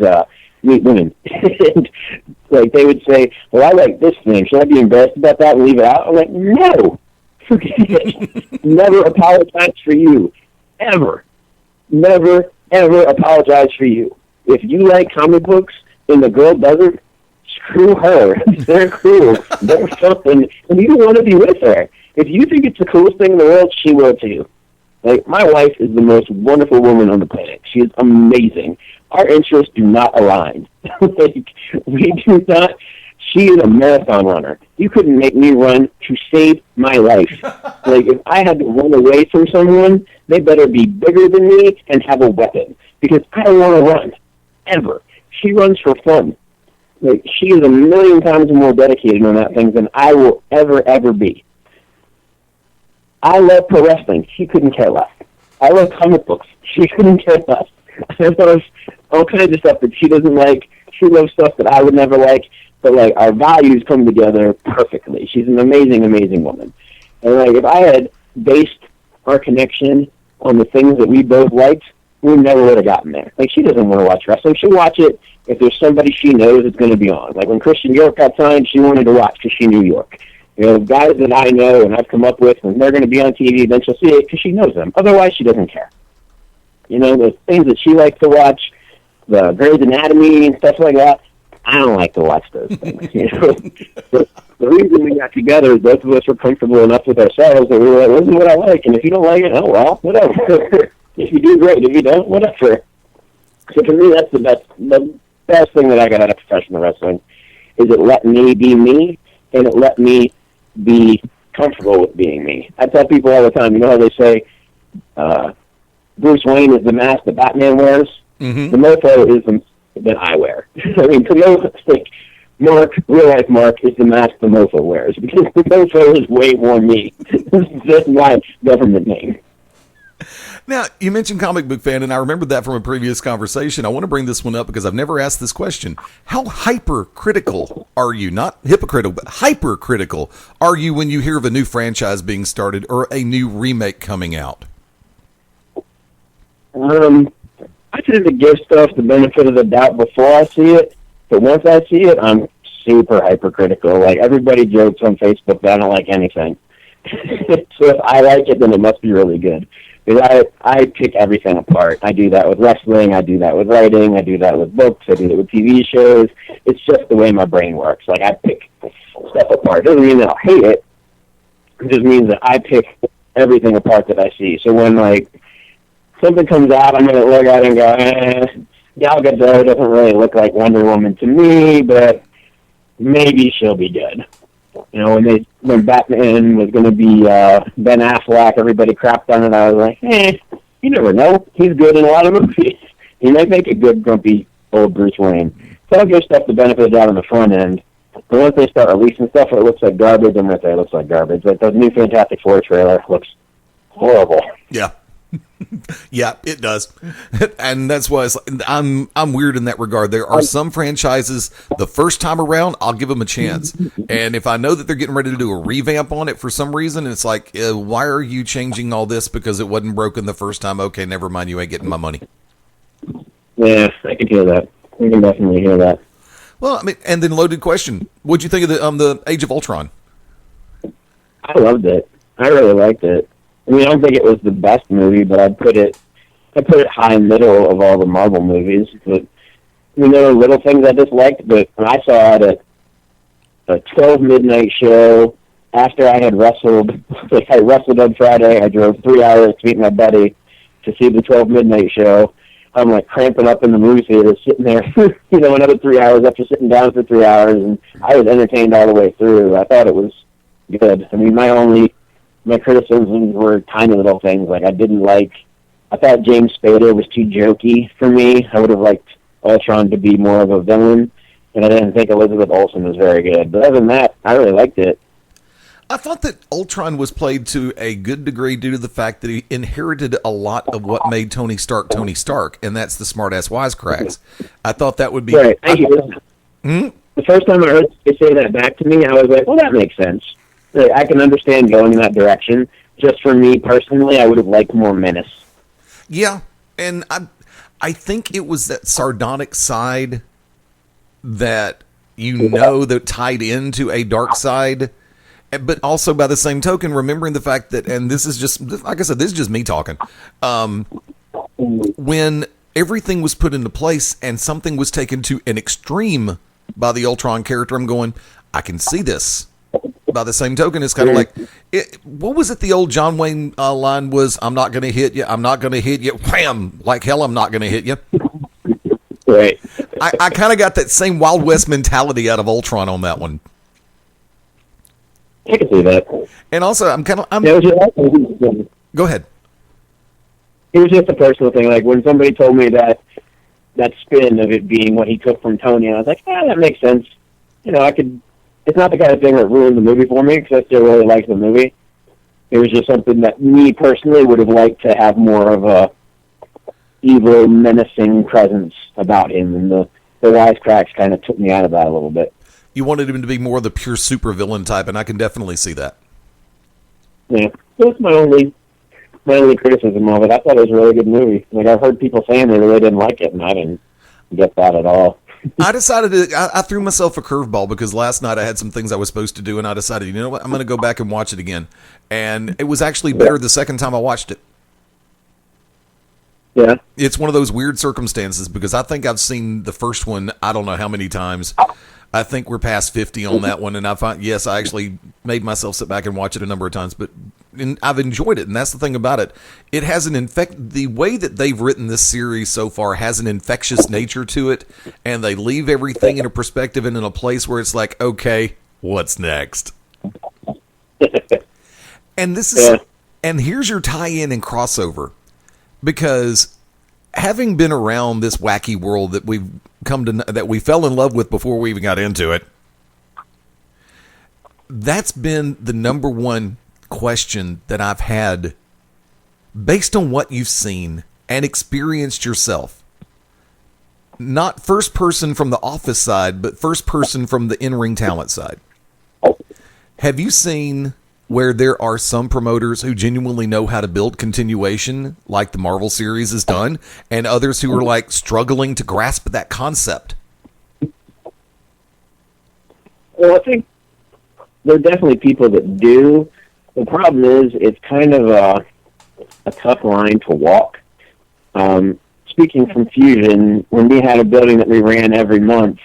meet women. And, they would say, well, I like this thing. Should I be embarrassed about that and leave it out? I'm like, no. Forget it. Never apologize for you. Ever. Never, ever apologize for you. If you like comic books and the girl doesn't, screw her. They're cool. They're something. And you don't want to be with her. If you think it's the coolest thing in the world, she will too. My wife is the most wonderful woman on the planet. She is amazing. Our interests do not align. We do not. She is a marathon runner. You couldn't make me run to save my life. If I had to run away from someone, they better be bigger than me and have a weapon, because I don't want to run, ever. She runs for fun. She is a million times more dedicated on that thing than I will ever be. I love pro wrestling. She couldn't care less. I love comic books. She couldn't care less. I love all kinds of stuff that she doesn't like. She loves stuff that I would never like. But, our values come together perfectly. She's an amazing, amazing woman. And, if I had based our connection on the things that we both liked, we never would have gotten there. She doesn't want to watch wrestling. She'll watch it if there's somebody she knows is going to be on. When Christian York got signed, she wanted to watch because she knew York. Guys that I know and I've come up with, when they're going to be on TV, then she'll see it because she knows them. Otherwise, she doesn't care. The things that she likes to watch, the Grey's Anatomy and stuff like that, I don't like to watch those things. The reason we got together is both of us were comfortable enough with ourselves that we were like, this is what I like, and if you don't like it, oh well, whatever. If you do, great. If you don't, whatever. So for me, that's the best thing that I got out of professional wrestling, is it let me be me, and it let me be comfortable with being me. I tell people all the time, how they say Bruce Wayne is the mask that Batman wears? Mm-hmm. The mofo is the that I wear. I mean, Mark, real life Mark, is the mask the mofo wears, because the mofo is way more me. That's my government name. Now, you mentioned comic book fan, and I remembered that from a previous conversation. I want to bring this one up because I've never asked this question. How hypercritical are you? Not hypocritical, but hypercritical are you when you hear of a new franchise being started or a new remake coming out? I tend to give stuff the benefit of the doubt before I see it, but once I see it, I'm super hypercritical. Everybody jokes on Facebook that I don't like anything. So if I like it, then it must be really good. Because I pick everything apart. I do that with wrestling, I do that with writing, I do that with books, I do that with TV shows. It's just the way my brain works. I pick stuff apart. It doesn't mean that I'll hate it. It just means that I pick everything apart that I see. So when, something comes out, I'm going to look at it and go, Gal Gadot doesn't really look like Wonder Woman to me, but maybe she'll be good. When Batman was going to be Ben Affleck, everybody crapped on it. I was like, you never know. He's good in a lot of movies. He might make a good grumpy old Bruce Wayne. So I'll give stuff the benefit of the doubt on the front end. But once they start releasing stuff, it looks like garbage. I'm going to say it looks like garbage. Like the new Fantastic Four trailer looks horrible. Yeah. Yeah, it does. And that's why I'm weird in that regard. There are some franchises, the first time around, I'll give them a chance. And if I know that they're getting ready to do a revamp on it for some reason, it's like, why are you changing all this because it wasn't broken the first time? Okay, never mind, you ain't getting my money. Yeah, I can hear that. I can definitely hear that. Well, I mean, and then loaded question. What'd you think of the Age of Ultron? I loved it. I really liked it. I mean, I don't think it was the best movie, but I put it high middle of all the Marvel movies. But I mean, there were little things I disliked, but when I saw it at a 12 midnight show after I had wrestled, like I wrestled on Friday, I drove 3 hours to meet my buddy to see the 12 midnight show. I'm like cramping up in the movie theater, sitting there, another 3 hours after sitting down for 3 hours, and I was entertained all the way through. I thought it was good. I mean, my criticisms were tiny little things. Like, I thought James Spader was too jokey for me. I would have liked Ultron to be more of a villain, and I didn't think Elizabeth Olsen was very good. But other than that, I really liked it. I thought that Ultron was played to a good degree due to the fact that he inherited a lot of what made Tony Stark, and that's the smart-ass wisecracks. I thought that would be... Right. The first time I heard you say that back to me, I was like, well, that makes sense. I can understand going in that direction. Just for me personally, I would have liked more menace. Yeah, and I think it was that sardonic side that that tied into a dark side, but also by the same token, remembering the fact that, and this is just, like I said, this is just me talking, when everything was put into place and something was taken to an extreme by the Ultron character, I'm going, I can see this. By the same token, it's kind of like, what was it the old John Wayne line was, I'm not going to hit you, I'm not going to hit you, wham, like hell I'm not going to hit you. Right. I kind of got that same Wild West mentality out of Ultron on that one. I can see that. And also, go ahead. It was just a personal thing. Like, when somebody told me that spin of it being what he took from Tony, I was like, that makes sense. It's not the kind of thing that ruined the movie for me, because I still really liked the movie. It was just something that me personally would have liked to have more of a evil, menacing presence about him, and the wisecracks kind of took me out of that a little bit. You wanted him to be more of the pure supervillain type, and I can definitely see that. Yeah, that's my only criticism of it. I thought it was a really good movie. Like, I've heard people saying they really didn't like it, and I didn't get that at all. I decided I threw myself a curveball because last night I had some things I was supposed to do, and I decided, you know what, I'm going to go back and watch it again. And it was actually better the second time I watched it. Yeah. It's one of those weird circumstances because I think I've seen the first one, I don't know how many times. I think we're past 50 on that one, and I actually made myself sit back and watch it a number of times, but I've enjoyed it, and that's the thing about it. It has the way that they've written this series so far has an infectious nature to it, and they leave everything in a perspective and in a place where it's like, okay, what's next? And and here's your tie-in and crossover, because having been around this wacky world that that we fell in love with before we even got into it, that's been the number one question that I've had based on what you've seen and experienced yourself. Not first person from the office side, but first person from the in-ring talent side. Have you seen where there are some promoters who genuinely know how to build continuation like the Marvel series has done, and others who are like struggling to grasp that concept? Well, I think there are definitely people that do. The problem is it's kind of a tough line to walk. Speaking from Fusion, when we had a building that we ran every month,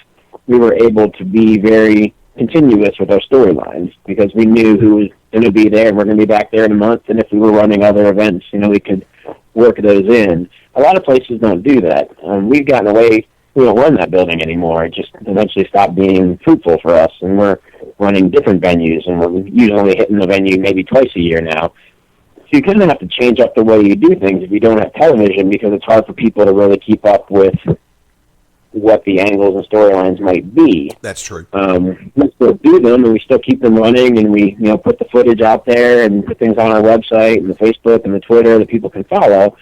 we were able to be very continuous with our storylines because we knew who was going to be there and we're going to be back there in a month, and if we were running other events, we could work those in. A lot of places don't do that. We've gotten away. We don't run that building anymore. It just eventually stopped being fruitful for us, and we're running different venues, and we're usually only hitting the venue maybe twice a year now. you kind of have to change up the way you do things if you don't have television, because it's hard for people to really keep up with what the angles and storylines might be. That's true. We still do them, and we still keep them running, and we put the footage out there and put things on our website and the Facebook and the Twitter that people can follow.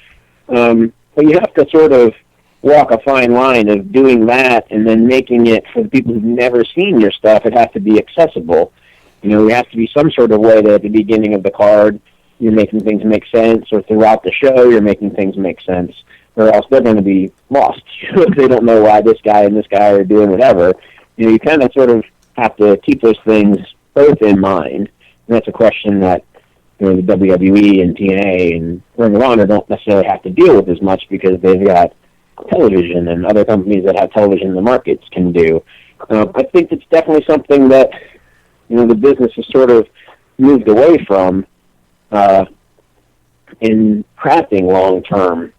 But you have to sort of walk a fine line of doing that and then making it, for the people who've never seen your stuff, it has to be accessible. There has to be some sort of way that at the beginning of the card you're making things make sense, or throughout the show you're making things make sense, or else they're going to be lost. If they don't know why this guy and this guy are doing whatever. You kind of sort of have to keep those things both in mind. And that's a question that the WWE and TNA and Ring of Honor don't necessarily have to deal with as much, because they've got television, and other companies that have television in the markets can do. I think it's definitely something that the business has sort of moved away from in crafting long-term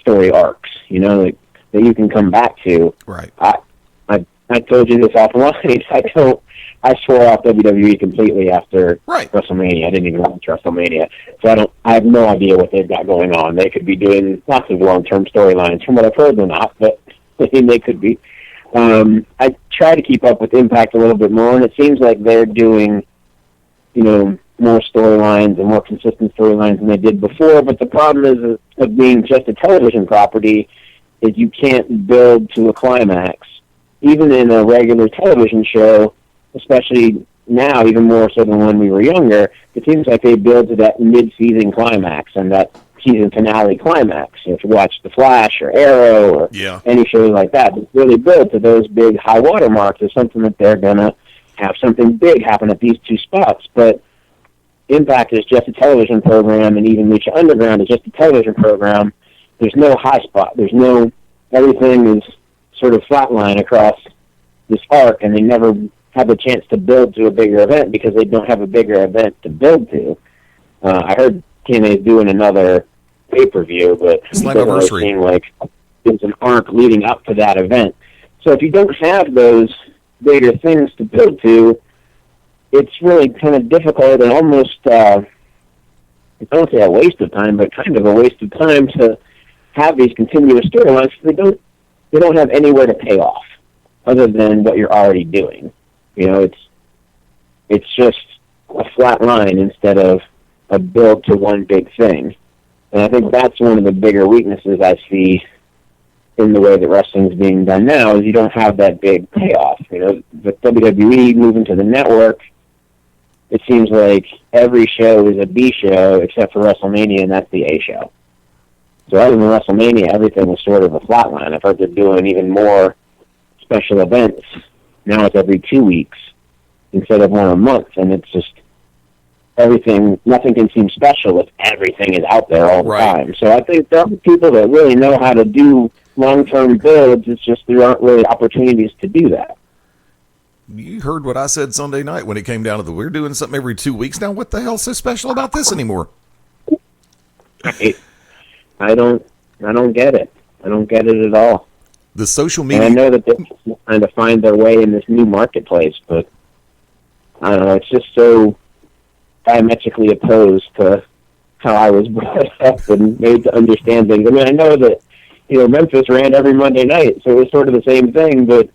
story arcs, that you can come back to. Right. I told you this offline. I swore off WWE completely after WrestleMania. I didn't even watch WrestleMania, so I have no idea what they've got going on. They could be doing lots of long-term storylines. From what I've heard, they're not, but they could be. I try to keep up with Impact a little bit more, and it seems like they're doing, more storylines and more consistent storylines than they did before. But the problem is of being just a television property is you can't build to a climax. Even in a regular television show, especially now, even more so than when we were younger, it seems like they build to that mid-season climax and that season finale climax. If you watch The Flash or Arrow or any show like that, it's really built to those big high water marks as something that they're going to have something big happen at these two spots. But Impact is just a television program, and even Lucha Underground is just a television program. There's no high spot. Everything is sort of flatline across this arc, and they never have a chance to build to a bigger event because they don't have a bigger event to build to. I heard TNA is doing another pay-per-view, but it doesn't really seem like there's an arc leading up to that event. So if you don't have those bigger things to build to, it's really kind of difficult and almost, I don't say a waste of time, but kind of a waste of time to have these continuous storylines. They don't have anywhere to pay off other than what you're already doing. It's just a flat line instead of a build to one big thing. And I think that's one of the bigger weaknesses I see in the way that wrestling is being done now, is you don't have that big payoff. The WWE moving to the network, it seems like every show is a B show except for WrestleMania, and that's the A show. So other than WrestleMania, everything was sort of a flat line. I've heard they're doing even more special events. Now it's every 2 weeks instead of one a month, and it's just nothing can seem special if everything is out there all the time. So I think there are people that really know how to do long-term builds. It's just there aren't really opportunities to do that. You heard what I said Sunday night when it came down to we're doing something every 2 weeks now. What the hell's so special about this anymore? I don't get it. I don't get it at all. The social media. And I know that they're trying to find their way in this new marketplace, but I don't know. It's just so diametrically opposed to how I was brought up and made to understand things. I mean, I know that Memphis ran every Monday night, so it was sort of the same thing, but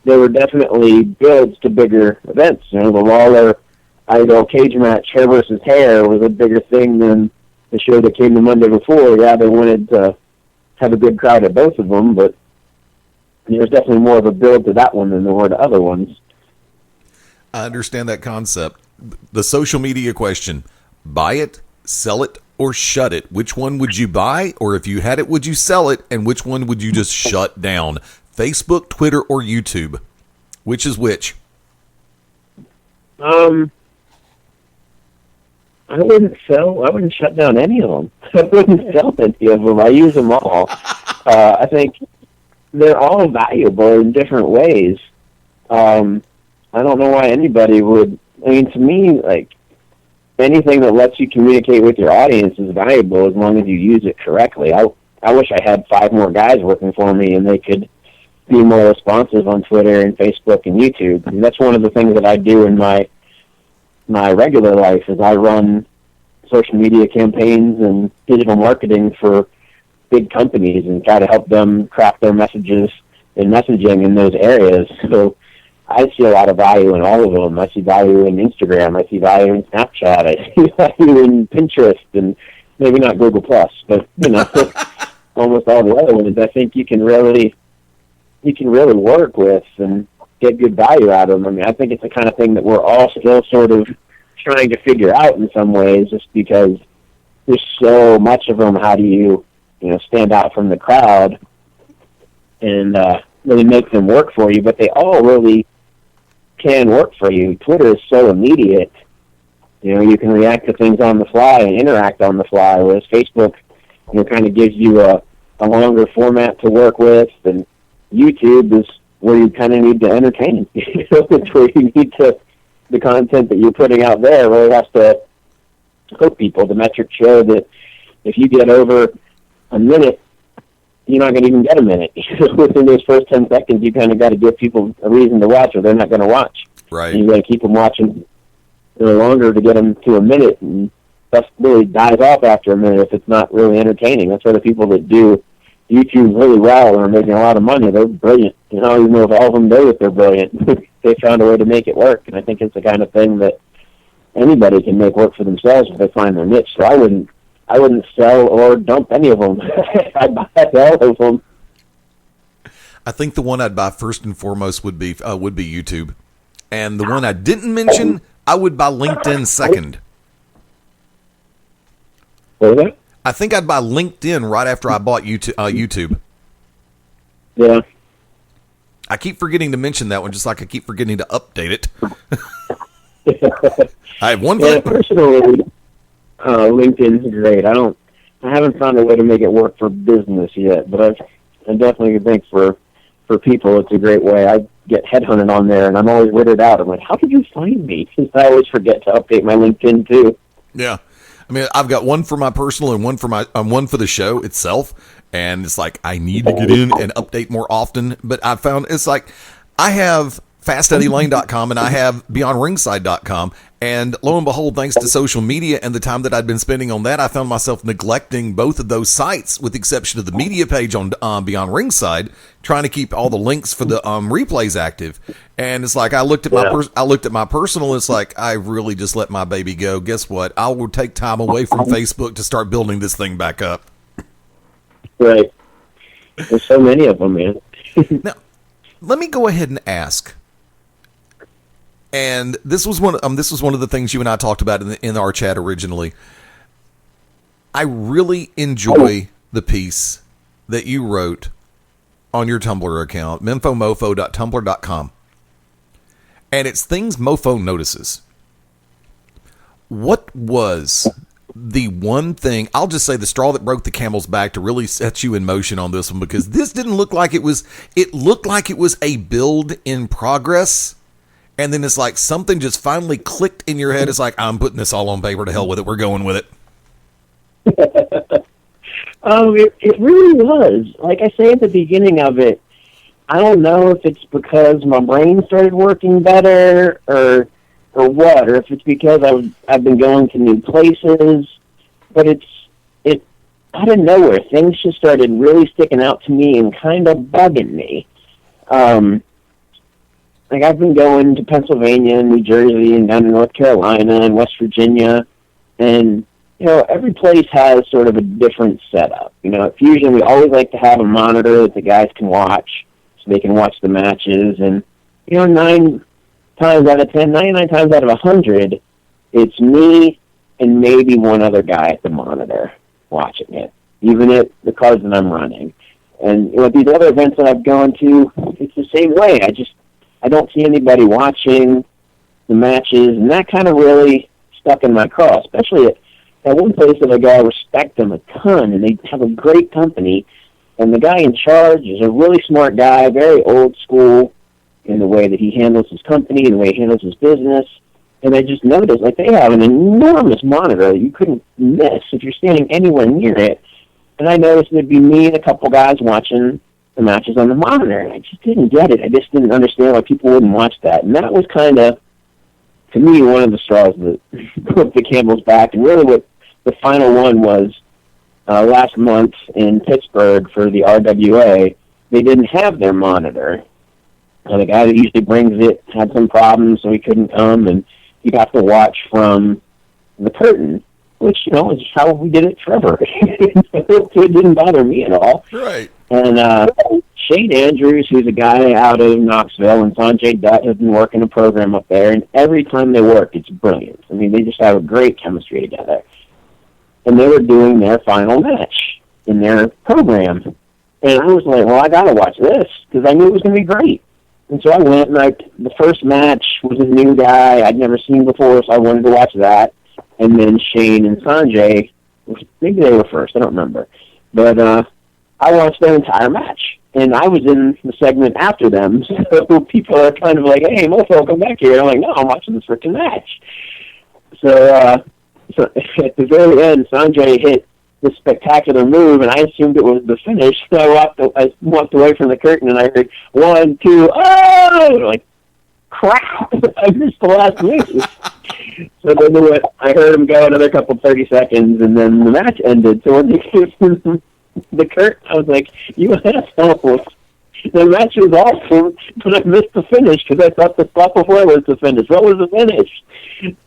there were definitely builds to bigger events. The Lawler Idol cage match, hair versus hair, was a bigger thing than the show that came the Monday before. Yeah, they wanted to have a good crowd at both of them, but there's definitely more of a build to that one than there were to other ones. I understand that concept. The social media question: buy it, sell it, or shut it? Which one would you buy? Or if you had it, would you sell it? And which one would you just shut down? Facebook, Twitter, or YouTube? Which is which? I wouldn't shut down any of them. I wouldn't sell any of them. I use them all. I think they're all valuable in different ways. I don't know why anybody would. I mean, to me, like, anything that lets you communicate with your audience is valuable as long as you use it correctly. I wish I had 5 more guys working for me and they could be more responsive on Twitter and Facebook and YouTube. And that's one of the things that I do in my regular life is I run social media campaigns and digital marketing for big companies and try to help them craft their messages and messaging in those areas. So I see a lot of value in all of them. I see value in Instagram. I see value in Snapchat. I see value in Pinterest, and maybe not Google Plus, but almost all the other ones. I think you can really work with and get good value out of them. I mean, I think it's the kind of thing that we're all still sort of trying to figure out in some ways, just because there's so much of them. How do you stand out from the crowd and really make them work for you? But they all really can work for you. Twitter is so immediate. You can react to things on the fly and interact on the fly, whereas Facebook, kind of gives you a longer format to work with, and YouTube is where you kind of need to entertain. It's where you need to, the content that you're putting out there really has to hook people. The metrics show that if you get over a minute, you're not going to even get a minute. Within those first 10 seconds, you kind of got to give people a reason to watch, or they're not going to watch. Right. And you got to keep them watching longer to get them to a minute, and stuff really dies off after a minute if it's not really entertaining. That's why the people that do YouTube really well and are making a lot of money, they're brilliant. Even though if all of them know that they're brilliant, they found a way to make it work. And I think it's the kind of thing that anybody can make work for themselves if they find their niche. So I wouldn't sell or dump any of them. I'd buy all of them. I think the one I'd buy first and foremost would be YouTube, and the one I didn't mention, I would buy LinkedIn second. What was that? I think I'd buy LinkedIn right after I bought YouTube. Yeah. I keep forgetting to mention that one, just like I keep forgetting to update it. I have one. Yeah, personally, LinkedIn's great. I haven't found a way to make it work for business yet, but I definitely think for people, it's a great way. I get headhunted on there, and I'm always weirded out. I'm like, how did you find me? Because I always forget to update my LinkedIn too. Yeah. I mean, I've got one for my personal and one for one for the show itself, and it's like I need to get in and update more often. But I found it's like I have FastEddieLane.com and I have BeyondRingside.com, and lo and behold, thanks to social media and the time that I'd been spending on that, I found myself neglecting both of those sites, with the exception of the media page on Beyond Ringside, trying to keep all the links for the replays active. And it's like I looked at my personal. It's like I really just let my baby go. Guess what? I will take time away from Facebook to start building this thing back up. Right. There's so many of them, man. Now, let me go ahead and ask. And this was one of the things you and I talked about in our chat originally. I really enjoy the piece that you wrote on your Tumblr account, memphomofo.tumblr.com. And it's things Mofo notices. What was the one thing, I'll just say the straw that broke the camel's back to really set you in motion on this one, because this didn't look like it looked like it was a build in progress. And then it's like something just finally clicked in your head. It's like, I'm putting this all on paper, to hell with it. We're going with it. It really was. Like I say at the beginning of it, I don't know if it's because my brain started working better or what, or if it's because I've been going to new places, but it out of nowhere, things just started really sticking out to me and kind of bugging me. Like I've been going to Pennsylvania and New Jersey and down to North Carolina and West Virginia, and every place has sort of a different setup. At Fusion, we always like to have a monitor that the guys can watch, so they can watch the matches. And 9 times out of 10, 99 times out of 100, it's me and maybe one other guy at the monitor watching it, even at the cards that I'm running. And these other events that I've gone to, it's the same way. I don't see anybody watching the matches, and that kind of really stuck in my craw, especially at one place that I respect them a ton, and they have a great company, and the guy in charge is a really smart guy, very old school in the way that he handles his company and the way he handles his business. And I just noticed, like, they have an enormous monitor that you couldn't miss if you're standing anywhere near it. And I noticed there'd be me and a couple guys watching the matches on the monitor, and I just didn't get it. I just didn't understand why people wouldn't watch that. And that was kind of, to me, one of the straws that broke the camel's back, and really what the final one was last month in Pittsburgh for the RWA. They didn't have their monitor. The guy that usually brings it had some problems, so he couldn't come, and he'd have to watch from the curtain, which, you know, is how we did it forever. It didn't bother me at all. Right. And Shane Andrews, who's a guy out of Knoxville, and Sanjay Dutt have been working a program up there, and every time they work, it's brilliant. I mean, they just have a great chemistry together. And they were doing their final match in their program. And I was like, well, I got to watch this, because I knew it was going to be great. And so I went, and the first match was a new guy I'd never seen before, so I wanted to watch that. And then Shane and Sanjay, maybe they were first, I don't remember. But I watched their entire match. And I was in the segment after them, so people are kind of like, hey, mofo, come back here. And I'm like, no, I'm watching this freaking match. So at the very end, Sanjay hit this spectacular move, and I assumed it was the finish. So I walked away from the curtain, and I heard 1, 2, oh! Like, crap! I missed the last move. So then I heard him go another couple 30 seconds, and then the match ended. So when they came from the curtain, I was like, you assholes. The match was awesome, but I missed the finish because I thought the spot before was the finish. What was the finish?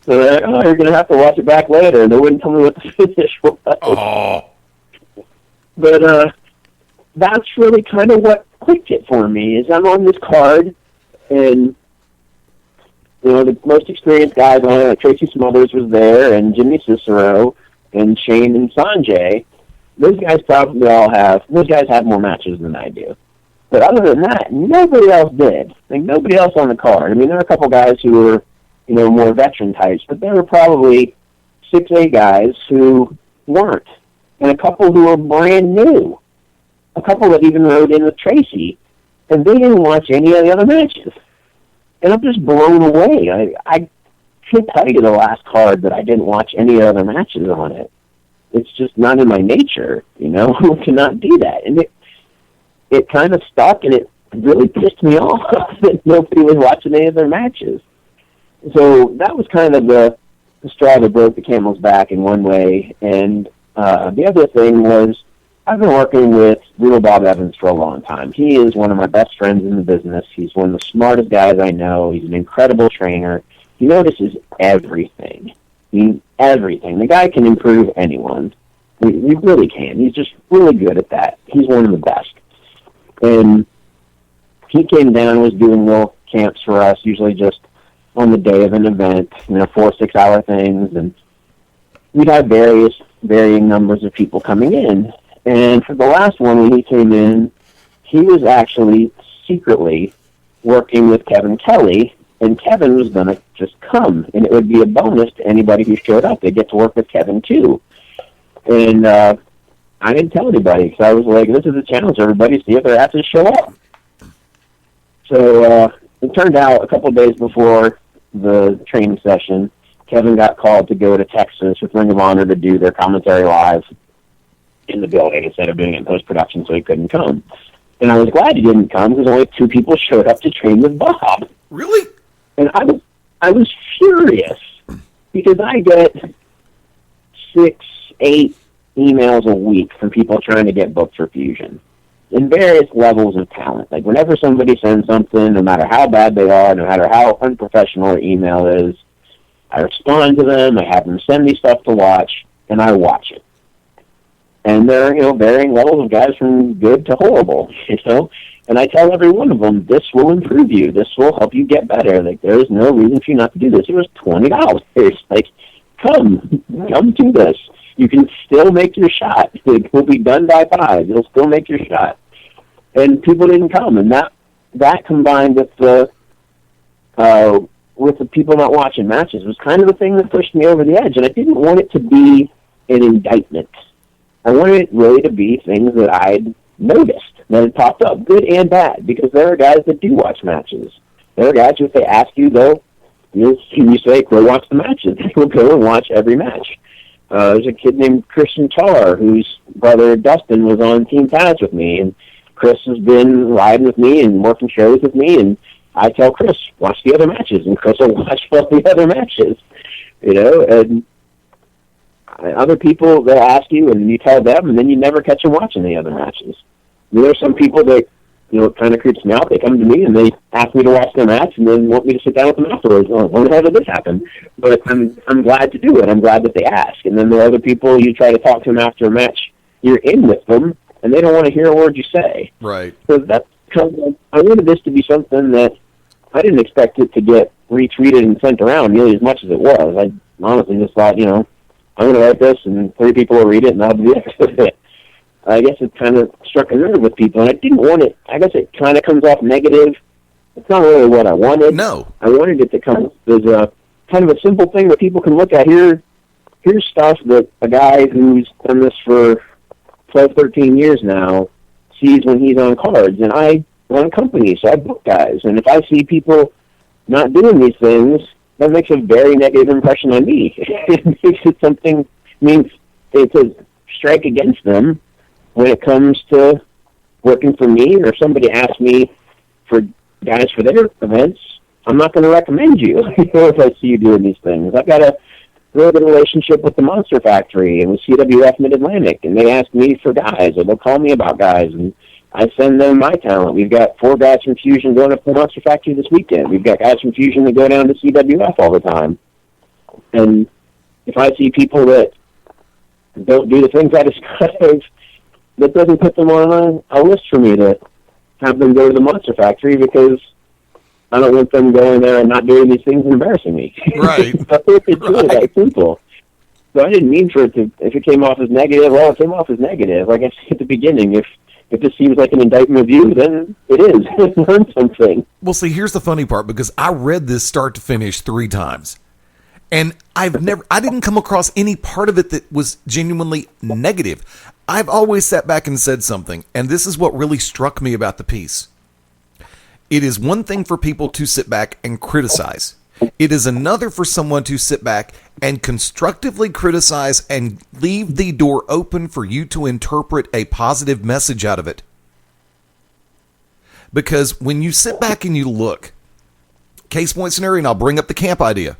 So they're like, oh, you're going to have to watch it back later. And they wouldn't tell me what the finish was. Oh. But that's really kind of what clicked it for me, is I'm on this card, and you know, the most experienced guys on it, like Tracy Smothers was there, and Jimmy Cicero, and Shane and Sanjay. Those guys have more matches than I do. But other than that, nobody else did. Like, nobody else on the card. I mean, there were a couple guys who were, you know, more veteran types, but there were probably 6, 8 guys who weren't, and a couple who were brand new. A couple that even rode in with Tracy, and they didn't watch any of the other matches. And I'm just blown away. I can't tell you the last card that I didn't watch any other matches on it. It's just not in my nature, you know, to not do that. And it kind of stuck, and it really pissed me off that nobody was watching any of their matches. So that was kind of the straw that broke the camel's back in one way. And the other thing was, I've been working with Brutal Bob Evans for a long time. He is one of my best friends in the business. He's one of the smartest guys I know. He's an incredible trainer. He notices everything. Everything. The guy can improve anyone. He really can. He's just really good at that. He's one of the best. And he came down and was doing little camps for us, usually just on the day of an event, you know, 4 6-hour things. And we'd have varying numbers of people coming in. And for the last one, when he came in, he was actually secretly working with Kevin Kelly, and Kevin was going to just come, and it would be a bonus to anybody who showed up. They'd get to work with Kevin, too. And I didn't tell anybody, because I was like, this is a challenge, everybody, see if their asses show up. So it turned out a couple of days before the training session, Kevin got called to go to Texas with Ring of Honor to do their commentary live in the building instead of doing it in post-production, so he couldn't come. And I was glad he didn't come, because only 2 people showed up to train with Bob. Really? And I was furious, because I get 6, 8 emails a week from people trying to get booked for Fusion in various levels of talent. Like, whenever somebody sends something, no matter how bad they are, no matter how unprofessional their email is, I respond to them, I have them send me stuff to watch, and I watch it. And there are, you know, varying levels of guys from good to horrible, you know. And I tell every one of them, this will improve you. This will help you get better. Like, there is no reason for you not to do this. It was $20. Like, come to this. You can still make your shot. It will be done by 5. You'll still make your shot. And people didn't come. And that combined with the people not watching matches was kind of the thing that pushed me over the edge. And I didn't want it to be an indictment. I wanted it really to be things that I'd noticed that had popped up, good and bad, because there are guys that do watch matches. There are guys who, if they ask you, you say, go watch the matches. They will go and watch every match. There's a kid named Christian Tar, whose brother Dustin was on Team Taz with me, and Chris has been riding with me and working shows with me, and I tell Chris, watch the other matches, and Chris will watch all the other matches, you know, and other people, they'll ask you, and you tell them, and then you never catch them watching the other matches. There's some people that, it kind of creeps me out. They come to me, and they ask me to watch their match, and then want me to sit down with them afterwards. Oh, when the hell did this happen? But I'm glad to do it. I'm glad that they ask. And then there are other people, you try to talk to them after a match, you're in with them, and they don't want to hear a word you say. Right. So that's kind of, I wanted this to be something that I didn't expect it to get retweeted and sent around nearly as much as it was. I honestly just thought, I'm going to write this, and 3 people will read it, and that'll be it. I guess it kind of struck a nerve with people, and I didn't want it. I guess it kind of comes off negative. It's not really what I wanted. No. I wanted it to come as a kind of a simple thing that people can look at. Here's stuff that a guy who's done this for 12, 13 years now sees when he's on cards, and I run a company, so I book guys, and if I see people not doing these things, that makes a very negative impression on me. It makes it something, means it's a strike against them when it comes to working for me, or somebody asks me for guys for their events. I'm not going to recommend you if I see you doing these things. I've got a really good relationship with the Monster Factory and with CWF Mid-Atlantic, and they ask me for guys, or they'll call me about guys, and I send them my talent. We've got 4 guys from Fusion going up to the Monster Factory this weekend. We've got guys from Fusion that go down to CWF all the time. And if I see people that don't do the things I described, that doesn't put them on a list for me to have them go to the Monster Factory, because I don't want them going there and not doing these things and embarrassing me. Right. It's really that simple. So I didn't mean for it to, if it came off as negative, well, it came off as negative. Like I said at the beginning, if this seems like an indictment of you, then it is. Learn something. Well, see, here's the funny part, because I read this start to finish 3 times. And I didn't come across any part of it that was genuinely negative. I've always sat back and said something, and this is what really struck me about the piece. It is one thing for people to sit back and criticize. It is another for someone to sit back and constructively criticize and leave the door open for you to interpret a positive message out of it. Because when you sit back and you look, case point scenario, and I'll bring up the camp idea.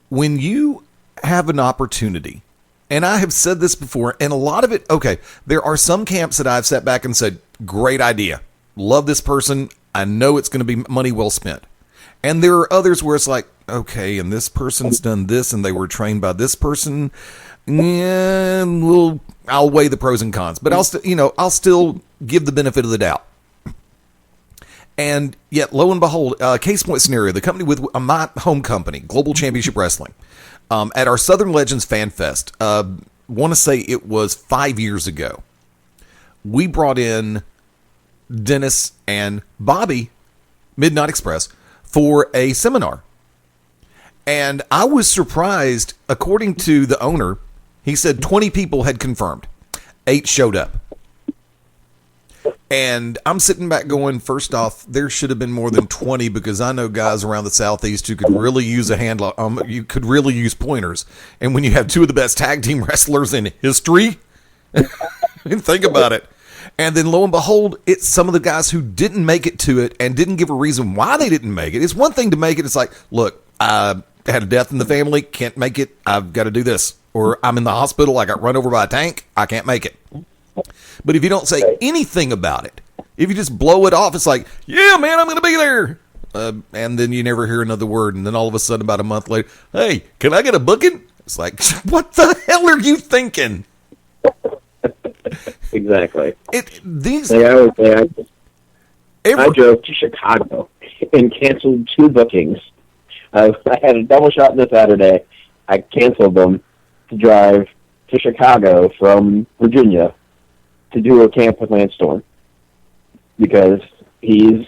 When you have an opportunity, and I have said this before, and a lot of it, okay, there are some camps that I've sat back and said, great idea. Love this person. I know it's going to be money well spent. And there are others where it's like, okay, and this person's done this, and they were trained by this person. Yeah, I'll weigh the pros and cons, but I'll still give the benefit of the doubt. And yet, lo and behold, case point scenario, the company with my home company, Global Championship Wrestling, at our Southern Legends Fan Fest, want to say it was 5 years ago, we brought in Dennis and Bobby, Midnight Express, for a seminar. And I was surprised, according to the owner, he said 20 people had confirmed. 8 showed up. And I'm sitting back going, first off, there should have been more than 20, because I know guys around the Southeast who could really use a handler. You could really use pointers. And when you have 2 of the best tag team wrestlers in history, think about it. And then lo and behold, it's some of the guys who didn't make it to it and didn't give a reason why they didn't make it. It's one thing to make it. It's like, look, I had a death in the family, can't make it. I've got to do this. Or I'm in the hospital, I got run over by a tank, I can't make it. But if you don't say anything about it, if you just blow it off, it's like, yeah, man, I'm going to be there. And then you never hear another word. And then all of a sudden, about a month later, hey, can I get a booking? It's like, what the hell are you thinking? Exactly. I drove to Chicago and canceled 2 bookings. I had a double shot on the Saturday. I canceled them to drive to Chicago from Virginia to do a camp with Lance Storm, because he's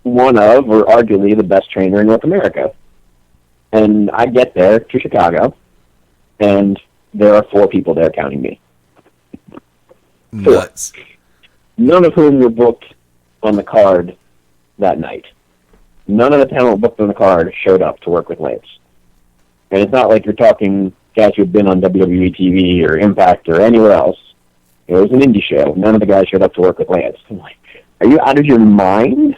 one of, or arguably, the best trainer in North America. And I get there to Chicago, and there are 4 people there counting me. Nuts. 4. None of whom were booked on the card that night. None of the talent booked on the card showed up to work with Lance. And it's not like you're talking guys who have been on WWE TV or Impact or anywhere else. It was an indie show. None of the guys showed up to work with Lance. I'm like, are you out of your mind?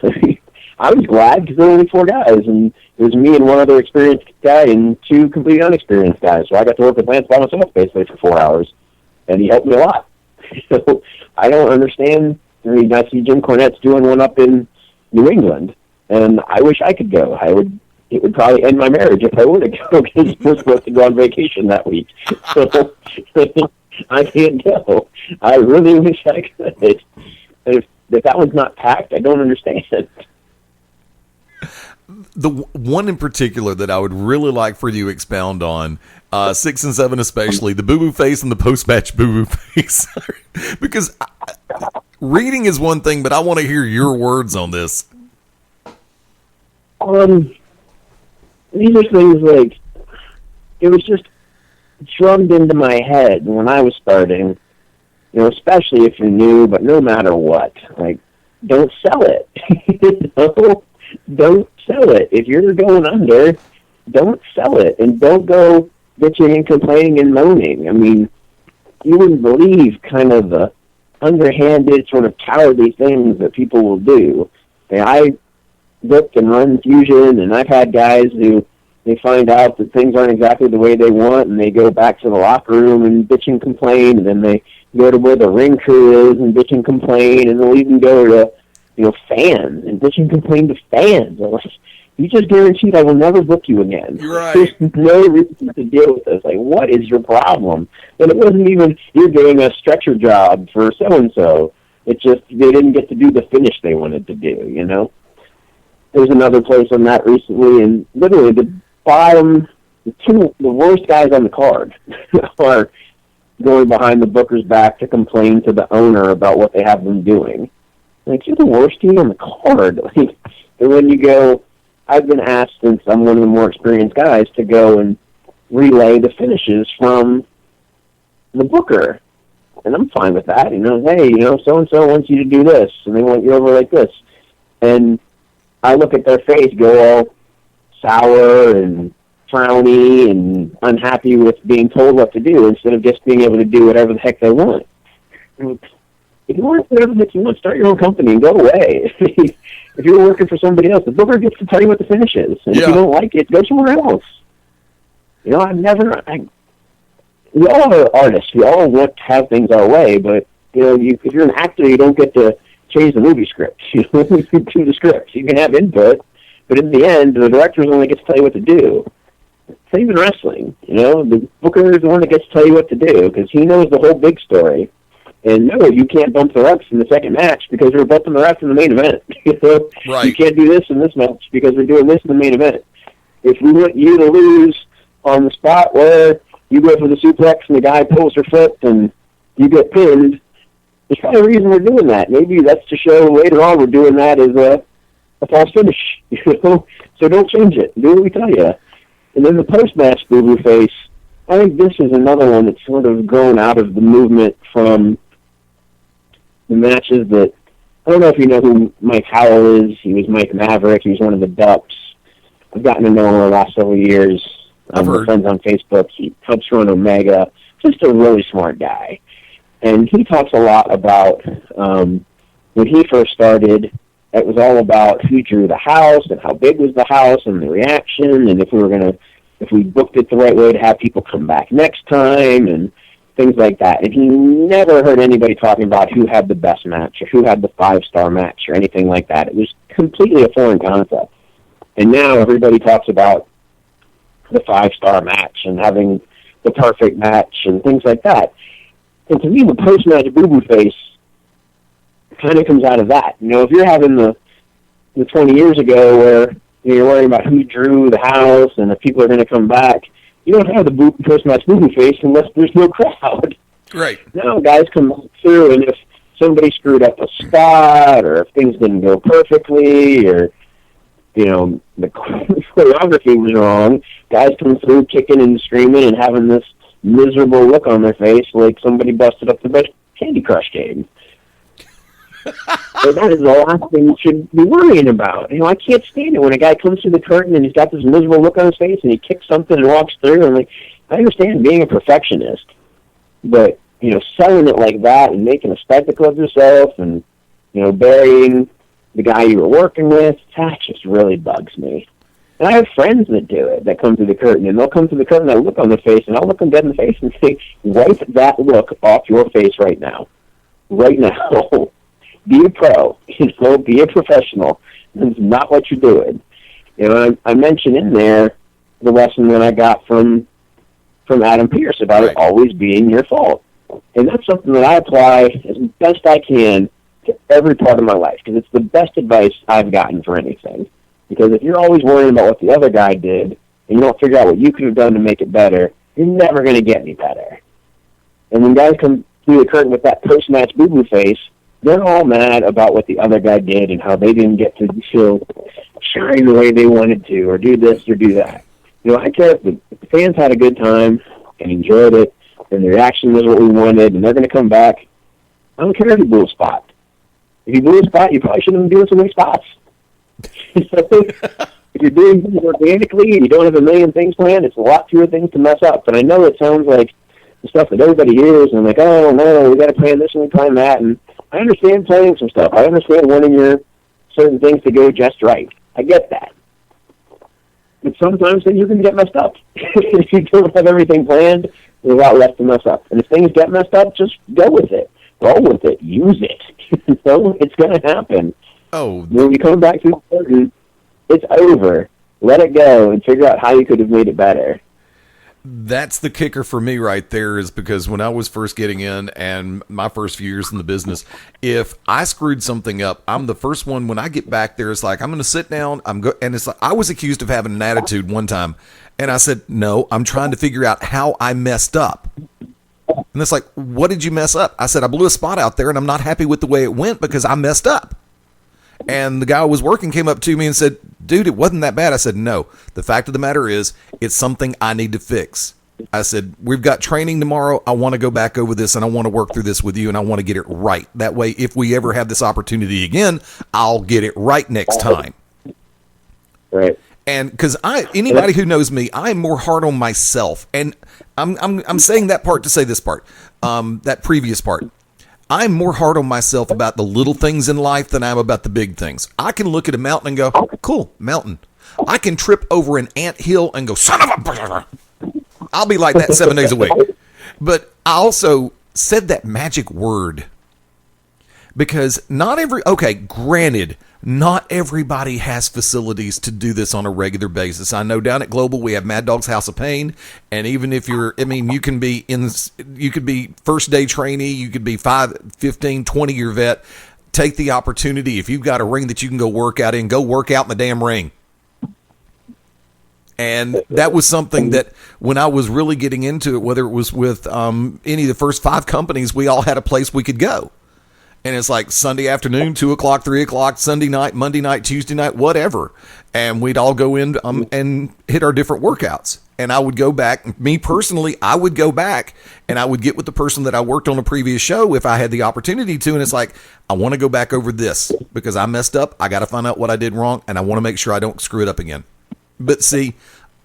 I was glad because there were only 4 guys, and it was me and one other experienced guy and 2 completely unexperienced guys. So I got to work with Lance by myself basically for 4 hours, and he helped me a lot. So I don't understand. I mean, I see Jim Cornette's doing one up in New England, and I wish I could go. It would probably end my marriage if I were to go because we're supposed to go on vacation that week. So I can't go. I really wish I could. If that one's not packed, I don't understand. The one in particular that I would really like for you to expound on, 6 and 7 especially, the boo-boo face and the post-match boo-boo face. Because reading is one thing, but I want to hear your words on this. These are things like, it was just drummed into my head when I was starting, especially if you're new, but no matter what, like, don't sell it. Don't sell it. If you're going under, don't sell it, and don't go bitching and complaining and moaning. I mean, you wouldn't believe kind of the underhanded, sort of cowardly things that people will do. I booked and run Fusion, and I've had guys who they find out that things aren't exactly the way they want, and they go back to the locker room and bitch and complain, and then they go to where the ring crew is and bitch and complain, and they'll even go to fans and bitch and complain to fans. You just guaranteed I will never book you again. You're right. There's no reason to deal with this. Like, what is your problem? And it wasn't even, you're doing a stretcher job for so-and-so. It's just they didn't get to do the finish they wanted to do, There's another place on that recently, and literally the worst guys on the card are going behind the booker's back to complain to the owner about what they have them doing. Like, you're the worst team on the card. Like, and when you go, I've been asked, since I'm one of the more experienced guys, to go and relay the finishes from the booker. And I'm fine with that. Hey, so-and-so wants you to do this, and they want you over like this. And I look at their face, go all sour and frowny and unhappy with being told what to do instead of just being able to do whatever the heck they want. If you want whatever the heck you want, start your own company and go away. If you're working for somebody else, the booker gets to tell you what the finish is. And if you don't like it, go somewhere else. We all are artists. We all want to have things our way, but if you're an actor, you don't get to change the movie script. You do the script. You can have input, but in the end, the director only gets to tell you what to do. Same in wrestling. The booker is the one that gets to tell you what to do because he knows the whole big story. And no, you can't bump the refs in the second match because we're bumping the refs in the main event. Right. You can't do this in this match because we're doing this in the main event. If we want you to lose on the spot where you go for the suplex and the guy pulls her foot and you get pinned, there's probably a reason we're doing that. Maybe that's to show later on we're doing that as a false finish. So don't change it. Do what we tell you. And then the post-match boo-boo face, I think this is another one that's sort of grown out of the movement from the matches that, I don't know if you know who Mike Howell is. He was Mike Maverick. He was one of the Ducks. I've gotten to know him over the last several years. We're friends on Facebook. He helps run Omega. Just a really smart guy. And he talks a lot about when he first started, it was all about who drew the house and how big was the house and the reaction and if we booked it the right way to have people come back next time and things like that. And he never heard anybody talking about who had the best match or who had the 5-star match or anything like that. It was completely a foreign concept. And now everybody talks about the 5-star match and having the perfect match and things like that. And to me, the post-match boo-boo face kind of comes out of that. If you're having the 20 years ago where you're worrying about who drew the house and if people are going to come back, you don't have the post-match boo-boo face unless there's no crowd. Right. Now guys come through, and if somebody screwed up a spot or if things didn't go perfectly or, the choreography was wrong, guys come through kicking and screaming and having this miserable look on their face like somebody busted up the best Candy Crush game. So that is the last thing you should be worrying about. I can't stand it when a guy comes through the curtain and he's got this miserable look on his face and he kicks something and walks through. And I understand being a perfectionist, but selling it like that and making a spectacle of yourself and burying the guy you were working with, that just really bugs me. And I have friends that do it, that come through the curtain, and they'll come through the curtain, I look on their face, and I'll look them dead in the face and say, wipe that look off your face right now. Right now. Be a pro. Be a professional. It's not what you're doing. I mentioned in there the lesson that I got from Adam Pearce about it always being your fault. And that's something that I apply as best I can to every part of my life, because it's the best advice I've gotten for anything. Because if you're always worrying about what the other guy did, and you don't figure out what you could have done to make it better, you're never going to get any better. And when guys come through the curtain with that post-match boo-boo face, they're all mad about what the other guy did and how they didn't get to shine the way they wanted to, or do this or do that. I care if the fans had a good time and enjoyed it, and the reaction was what we wanted, and they're going to come back. I don't care if you blew a spot. If you blew a spot, you probably shouldn't have been doing so many spots. If you're doing things organically and you don't have a million things planned, it's a lot fewer things to mess up. But I know it sounds like the stuff that everybody hears, and I'm like, oh, no, we got to plan this and we plan that. And I understand planning some stuff. I understand wanting your certain things to go just right. I get that. But sometimes then you can get messed up. If you don't have everything planned, there's a lot less to mess up. And if things get messed up, just go with it. Roll with it. Use it. It's going to happen. Oh. When you come back to the curtain, it's over. Let it go and figure out how you could have made it better. That's the kicker for me right there, is because when I was first getting in and my first few years in the business, if I screwed something up, I'm the first one when I get back there. It's like, I'm going to sit down. And it's like, I was accused of having an attitude one time. And I said, no, I'm trying to figure out how I messed up. And it's like, what did you mess up? I said, I blew a spot out there and I'm not happy with the way it went because I messed up. And the guy I was working came up to me and said, dude, it wasn't that bad. I said, no, the fact of the matter is it's something I need to fix. I said, we've got training tomorrow. I want to go back over this and I want to work through this with you and I want to get it right. That way, if we ever have this opportunity again, I'll get it right next time. Right. And because anybody who knows me, I'm more hard on myself. And I'm saying that part to say this part, that previous part. I'm more hard on myself about the little things in life than I am about the big things. I can look at a mountain and go, oh, cool, mountain. I can trip over an anthill and go, son of a... I'll be like that 7 days a week. But I also said that magic word because granted, not everybody has facilities to do this on a regular basis. I know down at Global we have Mad Dog's House of Pain, and even if you could be first day trainee, you could be 5, 15, 20-year vet. Take the opportunity. If you've got a ring that you can go work out in, go work out in the damn ring. And that was something that when I was really getting into it, whether it was with any of the first 5 companies, we all had a place we could go. And it's like Sunday afternoon, 2 o'clock, 3 o'clock, Sunday night, Monday night, Tuesday night, whatever. And we'd all go in and hit our different workouts. And I would go back, me personally, I would go back and I would get with the person that I worked on a previous show if I had the opportunity to. And it's like, I want to go back over this because I messed up. I got to find out what I did wrong. And I want to make sure I don't screw it up again. But see,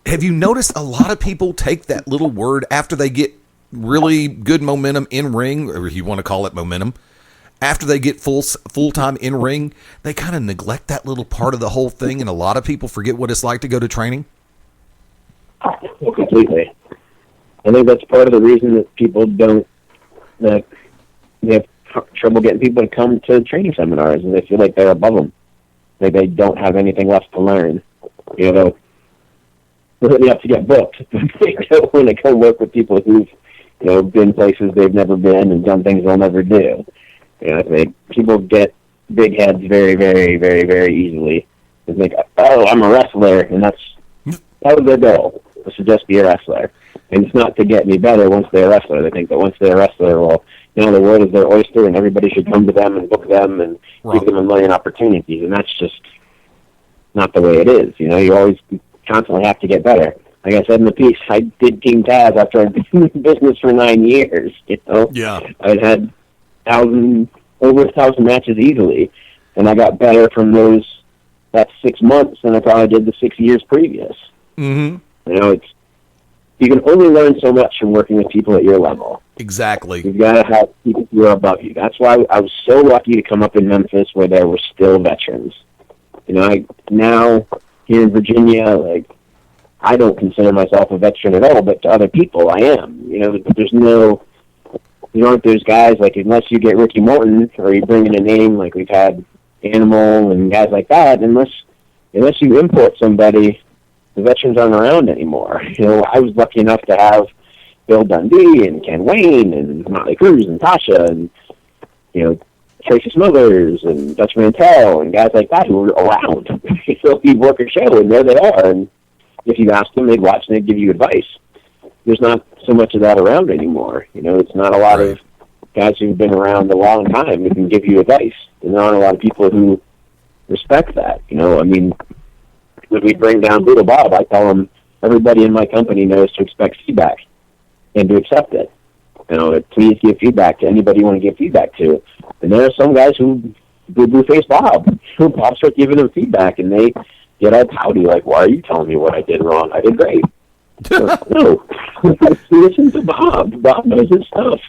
have you noticed a lot of people take that little word after they get really good momentum in ring, or you want to call it momentum, after they get full-time in ring, they kind of neglect that little part of the whole thing, and a lot of people forget what it's like to go to training? Completely. I think that's part of the reason that people they have trouble getting people to come to training seminars, and they feel like they're above them. Like they don't have anything left to learn. They have to get booked. They don't want to come work with people who've been places they've never been and done things they'll never do. People get big heads very, very, very, very easily. They think, oh, I'm a wrestler, and that was their goal, was to just be a wrestler. And it's not to get any better once they're a wrestler. They think that once they're a wrestler, well, the world is their oyster, and everybody should come to them and book them and give them a million opportunities. And that's just not the way it is. You always constantly have to get better. Like I said in the piece, I did Team Taz after I'd been in business for 9 years. Yeah. I had over 1,000 matches easily, and I got better from that 6 months than I probably did the 6 years previous. Mm-hmm. It's you can only learn so much from working with people at your level. Exactly. You've got to have people who are above you. That's why I was so lucky to come up in Memphis where there were still veterans. You know, now here in Virginia, like, I don't consider myself a veteran at all, but to other people, I am. You know, but there's no, you know, there's guys, like, unless you get Ricky Morton or you bring in a name like we've had Animal and guys like that, unless you import somebody, the veterans aren't around anymore. You know, I was lucky enough to have Bill Dundee and Ken Wayne and Motley Cruz and Tasha and, you know, Tracy Smothers and Dutch Mantell and guys like that who were around. So you'd work a show and there they are. And if you asked them, they'd watch and they'd give you advice. There's not so much of that around anymore. You know, it's not a lot of guys who've been around a long time who can give you advice. And there aren't a lot of people who respect that. You know, I mean, when we bring down Brutal Bob, I tell them everybody in my company knows to expect feedback and to accept it. You know, please give feedback to anybody you want to give feedback to. And there are some guys who blue-face Bob. Bob starts giving them feedback, and they get all pouty, like, why are you telling me what I did wrong? I did great. No. Listen to Bob. Bob knows his stuff.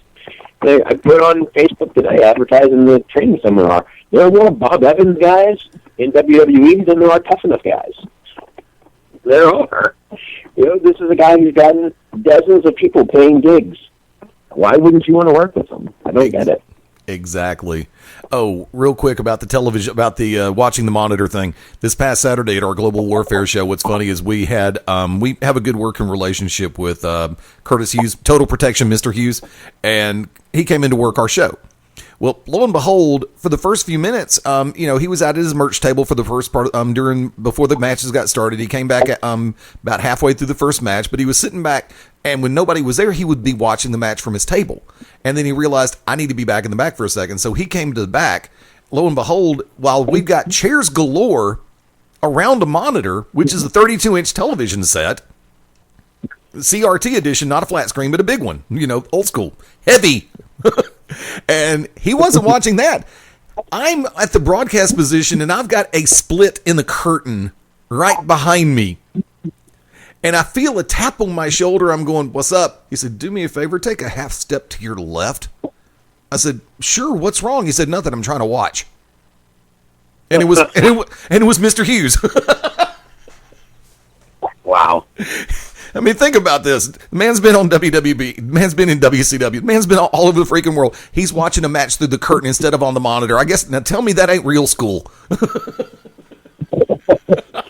I put on Facebook today advertising the training seminar. There are more Bob Evans guys in WWE than there are Tough Enough guys. There are. You know, this is a guy who's gotten dozens of people paying gigs. Why wouldn't you want to work with him? I don't get it. Exactly. Oh, real quick about the television, about the watching the monitor thing. This past Saturday at our Global Warfare show, what's funny is we have a good working relationship with Curtis Hughes, Total Protection, Mr. Hughes, and he came in to work our show. Well, lo and behold, for the first few minutes, you know, he was at his merch table for the first part before the matches got started. He came back at, about halfway through the first match, but he was sitting back, and when nobody was there, he would be watching the match from his table. And then he realized, I need to be back in the back for a second. So he came to the back. Lo and behold, while we've got chairs galore around a monitor, which is a 32-inch television set, CRT edition, not a flat screen, but a big one, you know, old school, heavy. And he wasn't watching that. I'm at the broadcast position, and I've got a split in the curtain right behind me. And I feel a tap on my shoulder. I'm going, what's up? He said, do me a favor, take a half step to your left. I said, sure, what's wrong? He said, nothing, I'm trying to watch. And it was Mr. Hughes. Wow. I mean, think about this. The man's been on WWE. The man's been in WCW. The man's been all over the freaking world. He's watching a match through the curtain instead of on the monitor. I guess, now tell me that ain't real school.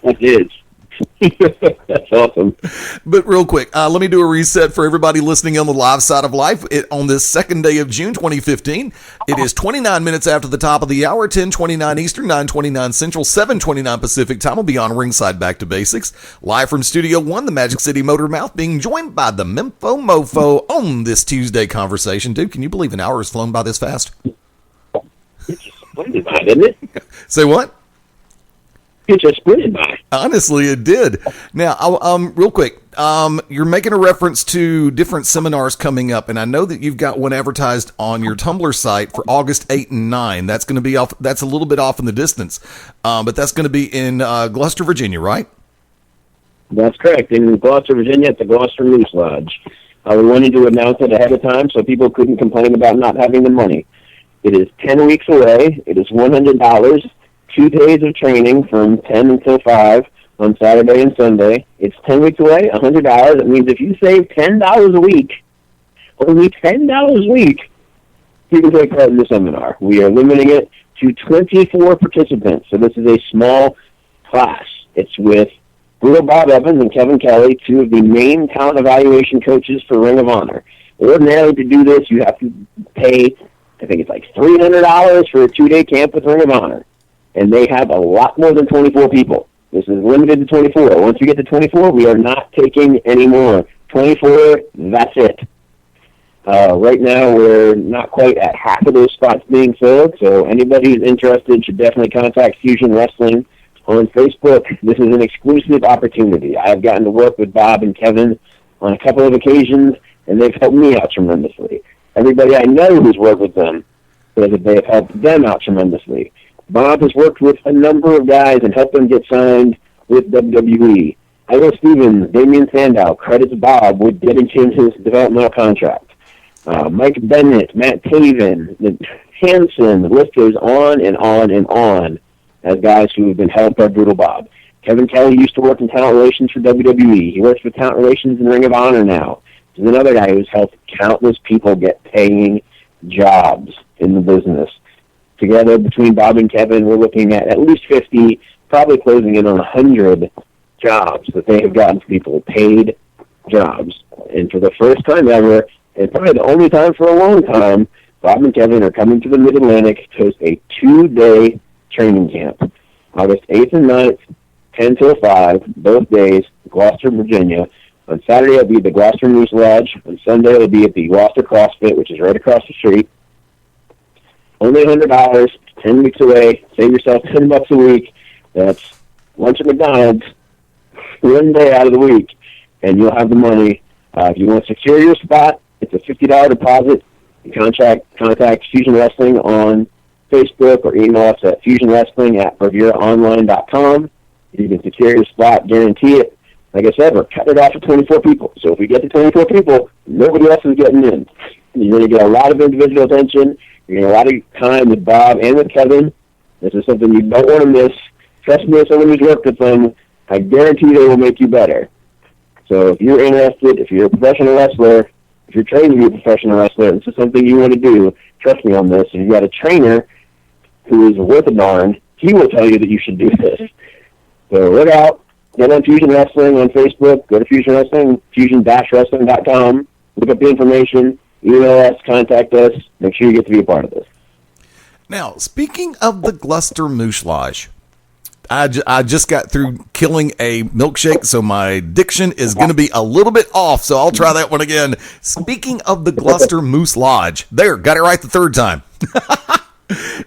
It is. That's awesome. But real quick, let me do a reset for everybody listening on the live side of life. On this second day of June 2015, it is 29 minutes after the top of the hour, 10:29 Eastern, 9:29 Central, 7:29 Pacific time. We'll be on Ringside Back to Basics, live from Studio 1, the Magic City Motor Mouth, being joined by the Mempho Mofo on this Tuesday conversation. Dude, can you believe an hour has flown by this fast? It's just splendid by, didn't it? Say what? It just splendid by. Honestly, it did. Now, real quick, you're making a reference to different seminars coming up, and I know that you've got one advertised on your Tumblr site for August 8 and 9. That's going to be off. That's a little bit off in the distance, but that's going to be in Gloucester, Virginia, right? That's correct. In Gloucester, Virginia, at the Gloucester Moose Lodge. We wanted to announce it ahead of time so people couldn't complain about not having the money. It is 10 weeks away. It is $100. 2 days of training from 10 until 5 on Saturday and Sunday. It's 10 weeks away, $100. It means if you save $10 a week, only $10 a week, you can take part in the seminar. We are limiting it to 24 participants, so this is a small class. It's with Brutal Bob Evans and Kevin Kelly, two of the main talent evaluation coaches for Ring of Honor. Ordinarily, to do this, you have to pay, I think it's like $300 for a 2-day camp with Ring of Honor. And they have a lot more than 24 people. This is limited to 24. Once we get to 24, we are not taking any more. 24, that's it. Right now, we're not quite at half of those spots being filled, so anybody who's interested should definitely contact Fusion Wrestling on Facebook. This is an exclusive opportunity. I have gotten to work with Bob and Kevin on a couple of occasions, and they've helped me out tremendously. Everybody I know who's worked with them says that they have helped them out tremendously. Bob has worked with a number of guys and helped them get signed with WWE. Ida Stevens, Damian Sandow credits Bob with getting him his developmental contract. Mike Bennett, Matt Taven, Hanson, the list goes on and on and on as guys who have been helped by Brutal Bob. Kevin Kelly used to work in talent relations for WWE. He works for talent relations in Ring of Honor now. He's another guy who's helped countless people get paying jobs in the business. Together, between Bob and Kevin, we're looking at least 50, probably closing in on 100 jobs that they have gotten for people, paid jobs. And for the first time ever, and probably the only time for a long time, Bob and Kevin are coming to the Mid-Atlantic to host a 2-day training camp. August 8th and 9th, 10 till 5, both days, Gloucester, Virginia. On Saturday, it'll be at the Gloucester Moose Lodge. On Sunday, it'll be at the Gloucester CrossFit, which is right across the street. Only $100, 10 weeks away. Save yourself $10 a week. That's lunch at McDonald's, one day out of the week, and you'll have the money. If you want to secure your spot, it's a $50 deposit. You contact Fusion Wrestling on Facebook or email us at fusionwrestling@bravuraonline.com. You can secure your spot, guarantee it. Like I said, we're cutting it off to 24 people. So if we get to 24 people, nobody else is getting in. You're going to get a lot of individual attention. You're going to get a lot of time with Bob and with Kevin. This is something you don't want to miss. Trust me, as someone who's worked with them, I guarantee they will make you better. So if you're interested, if you're a professional wrestler, if you're trained to be a professional wrestler, this is something you want to do, trust me on this. If you've got a trainer who is worth a darn, he will tell you that you should do this. So look out. Get on Fusion Wrestling on Facebook. Go to Fusion Wrestling, fusion-wrestling.com. Look up the information. Email us, contact us. Make sure you get to be a part of this. Now, speaking of the Gloucester Moose Lodge, I just got through killing a milkshake, so my diction is going to be a little bit off, so I'll try that one again. Speaking of the Gloucester Moose Lodge, there, got it right the third time.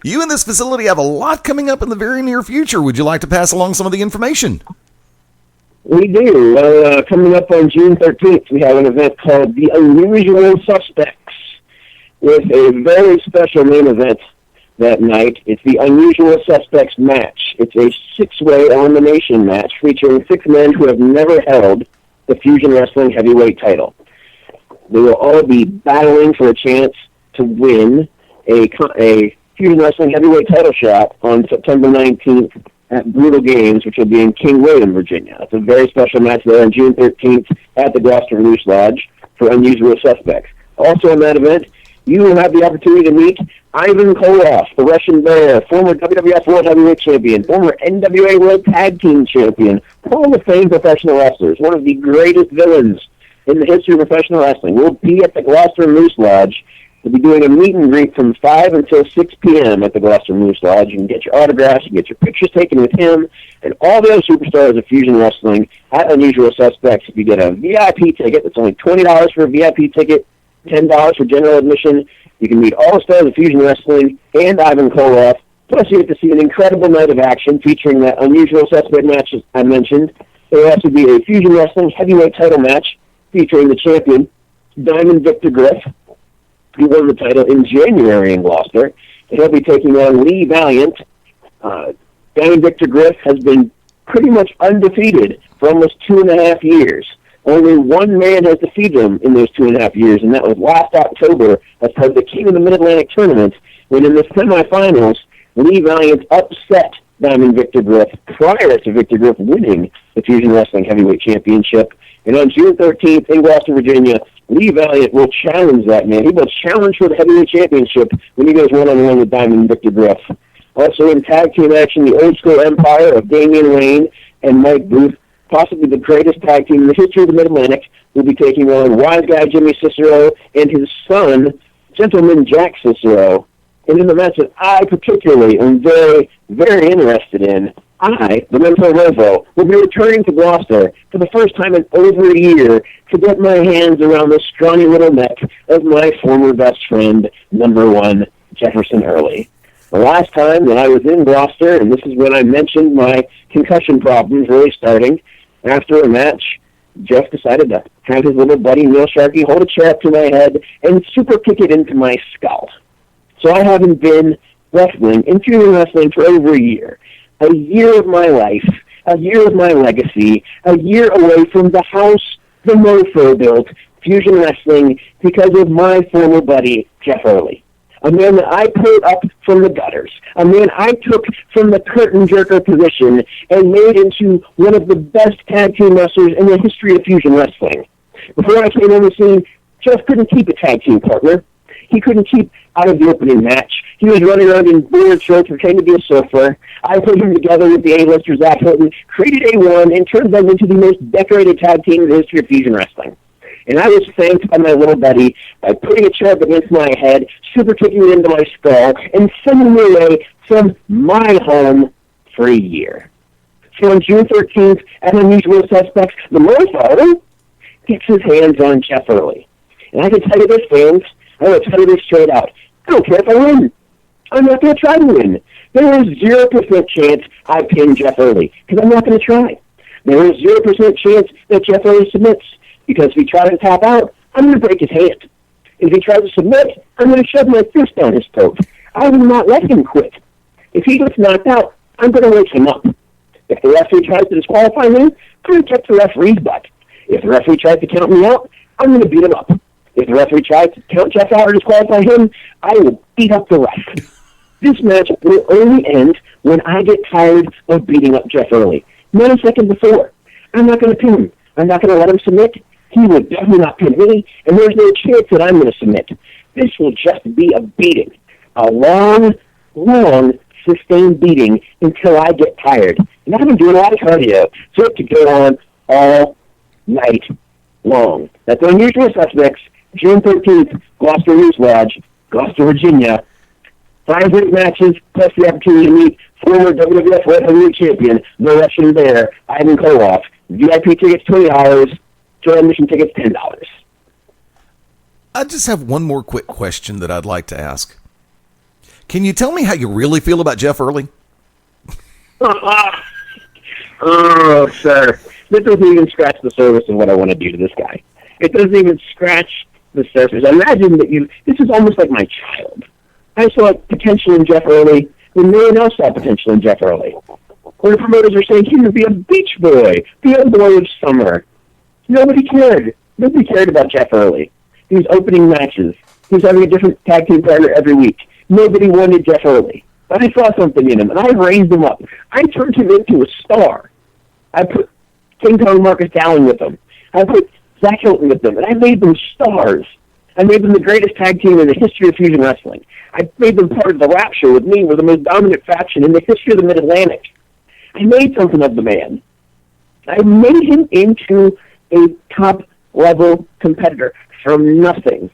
You and this facility have a lot coming up in the very near future. Would you like to pass along some of the information? We do. Coming up on June 13th, we have an event called The Unusual Suspects with a very special main event that night. It's the Unusual Suspects match. It's a 6-way elimination match featuring 6 men who have never held the Fusion Wrestling Heavyweight title. They will all be battling for a chance to win a Fusion Wrestling Heavyweight title shot on September 19th at Brutal Games, which will be in King William, Virginia. It's a very special match there on June 13th at the Gloucester Moose Lodge for Unusual Suspects. Also in that event, you will have the opportunity to meet Ivan Koloff, the Russian Bear, former WWF World Heavyweight Champion, former NWA World Tag Team Champion, Hall of Fame professional wrestlers, one of the greatest villains in the history of professional wrestling. We'll be at the Gloucester Moose Lodge. We'll be doing a meet and greet from 5 until 6 p.m. at the Gloucester Moose Lodge. You can get your autographs, you can get your pictures taken with him, and all the other superstars of Fusion Wrestling at Unusual Suspects. If you get a VIP ticket, it's only $20 for a VIP ticket, $10 for general admission. You can meet all the stars of Fusion Wrestling and Ivan Koloff. Plus, you get to see an incredible night of action featuring that Unusual Suspect match I mentioned. There will also be a Fusion Wrestling Heavyweight title match featuring the champion, Diamond Victor Griff. He won the title in January in Gloucester, and he'll be taking on Lee Valiant. Diamond Victor Griff has been pretty much undefeated for almost 2.5 years. Only one man has defeated him in those 2.5 years, and that was last October as part of the King of the Mid-Atlantic tournament, when in the semifinals, Lee Valiant upset Diamond Victor Griff prior to Victor Griff winning the Fusion Wrestling Heavyweight Championship. And on June 13th in Gloucester, Virginia, Lee Valiant will challenge that man. He will challenge for the Heavyweight Championship when he goes one-on-one with Diamond Victor Griff. Also in tag team action, the Old School Empire of Damian Layne and Mike Booth, possibly the greatest tag team in the history of the Mid-Atlantic, will be taking on Wise Guy Jimmy Cicero and his son, Gentleman Jack Cicero. And in the match that I particularly am very, very interested in, I, the Mentor Rovo, will be returning to Gloucester for the first time in over a year to get my hands around the scrawny little neck of my former best friend, number 1, Jefferson Early. The last time that I was in Gloucester, and this is when I mentioned my concussion problems really starting, after a match, Jeff decided to have his little buddy Neil Sharkey hold a chair up to my head and super kick it into my skull. So I haven't been wrestling, in Fusion Wrestling, for over a year. A year of my life a year of my legacy, a year away from the house the mofo built, Fusion Wrestling, because of my former buddy, Jeff Early. A man that I pulled up from the gutters. A man I took from the curtain jerker position and made into one of the best tag team wrestlers in the history of Fusion Wrestling. Before I came on the scene, Jeff couldn't keep a tag team partner. He couldn't keep out of the opening match. He was running around in board shorts pretending to be a surfer. I put him together with the A-lister Zach Hilton, created A1, and turned them into the most decorated tag team in the history of Fusion Wrestling. And I was thanked by my little buddy by putting a chair up against my head, super kicking it into my skull, and sending me away from my home for a year. So on June 13th, at Unusual Suspects, the mofo gets his hands on Jeff Early. And I can tell you this, fans, I'm going to tell you this straight out. I don't care if I win. I'm not going to try to win. There is 0% chance I pin Jeff Early, because I'm not going to try. There is 0% chance that Jeff Early submits, because if he tries to tap out, I'm going to break his hand. If he tries to submit, I'm going to shove my fist down his throat. I will not let him quit. If he gets knocked out, I'm going to wake him up. If the referee tries to disqualify me, I'm going to kick the referee's butt. If the referee tries to count me out, I'm going to beat him up. If the referee tries to count Jeff out or disqualify him, I will beat up the ref. This match will only end when I get tired of beating up Jeff Early. Not a second before. I'm not going to pin him. I'm not going to let him submit. He would definitely not pin me, and there's no chance that I'm going to submit. This will just be a beating. A long, long, sustained beating until I get tired. And I've been doing a lot of cardio, so it could go on all night long. That's Unusual Suspects, June 13th, Gloucester News Lodge, Gloucester, Virginia. 5 great matches, plus the opportunity to meet former WWF World Heavyweight Champion, the Russian Bear, Ivan Koloff. VIP tickets, $20. Joint admission tickets, $10. I just have one more quick question that I'd like to ask. Can you tell me how you really feel about Jeff Early? Oh, sir. This doesn't even scratch the surface of what I want to do to this guy. It doesn't even scratch the surface. Imagine that this is almost like my child. I saw potential in Jeff Early when no one else saw potential in Jeff Early. When the promoters are saying he would be a beach boy, be a boy of summer. Nobody cared. Nobody cared about Jeff Early. He was opening matches. He was having a different tag team partner every week. Nobody wanted Jeff Early. But I saw something in him, and I raised him up. I turned him into a star. I put King Kong Marcus Dowling with him. I put Zach Hilton with them, and I made them stars. I made them the greatest tag team in the history of Fusion Wrestling. I made them part of the Rapture with me. We're the most dominant faction in the history of the Mid-Atlantic. I made something of the man. I made him into a top-level competitor from nothing.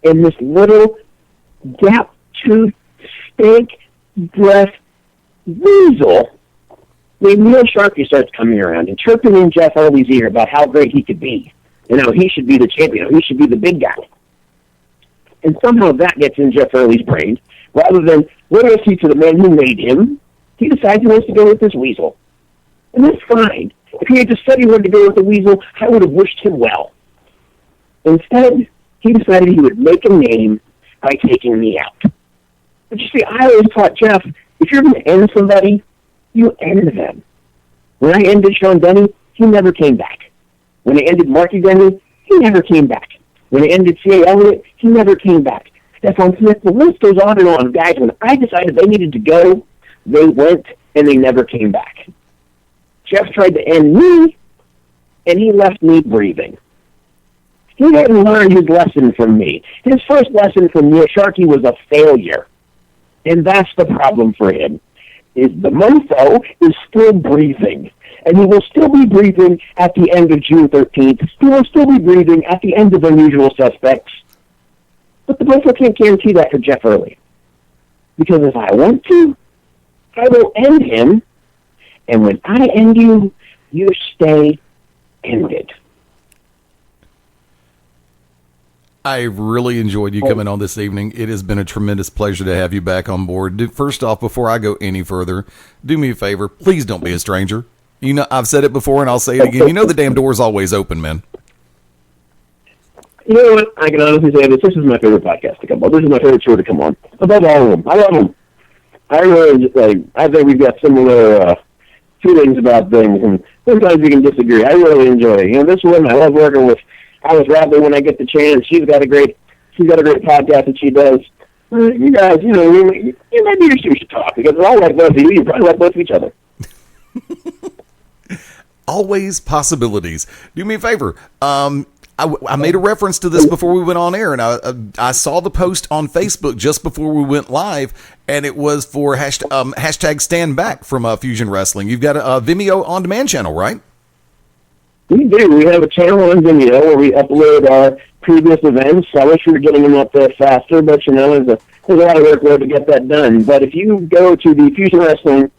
And this little gap-toothed, stank-breath weasel named Neil Sharkey starts coming around and chirping in Jeff Early's ear about how great he could be. And how he should be the champion, how he should be the big guy. And somehow that gets in Jeff Early's brain. Rather than loyalty to the man who made him, he decides he wants to go with this weasel. And that's fine. If he had just said he wanted to go with the weasel, I would have wished him well. Instead, he decided he would make a name by taking me out. But you see, I always taught Jeff, if you're going to end somebody, you end them. When I ended Sean Denny, he never came back. When I ended Marky Denny, he never came back. When I ended C.A. Elliott, he never came back. Stephon Smith, the list goes on and on. Guys, when I decided they needed to go, they went, and they never came back. Jeff tried to end me, and he left me breathing. He didn't learn his lesson from me. His first lesson from Neil Sharkey was a failure. And that's the problem for him, is the mofo is still breathing. And he will still be breathing at the end of June 13th. He will still be breathing at the end of Unusual Suspects. But the mofo can't guarantee that for Jeff Early. Because if I want to, I will end him. And when I end you, you stay ended. I really enjoyed you coming on this evening. It has been a tremendous pleasure to have you back on board. First off, before I go any further, do me a favor. Please don't be a stranger. You know, I've said it before, and I'll say it again. You know the damn door's always open, man. You know what? I can honestly say this. This is my favorite podcast to come on. This is my favorite show to come on. Above all of them. I love them. I really, I think we've got similar feelings about things, and sometimes you can disagree. I really enjoy it. You know, this woman, I love working with Alice Radley when I get the chance. She's got a great podcast that she does. You guys, you know, maybe you should talk, because we're all like both of you. You probably like both of each other. Always possibilities. Do me a favor. I made a reference to this before we went on air, and I saw the post on Facebook just before we went live, and it was for hashtag Stand Back from Fusion Wrestling. You've got a Vimeo on-demand channel, right? We do. We have a channel on Vimeo where we upload our previous events. I wish we were getting them up there faster, but, you know, there's a lot of workload to get that done. But if you go to the Fusion Wrestling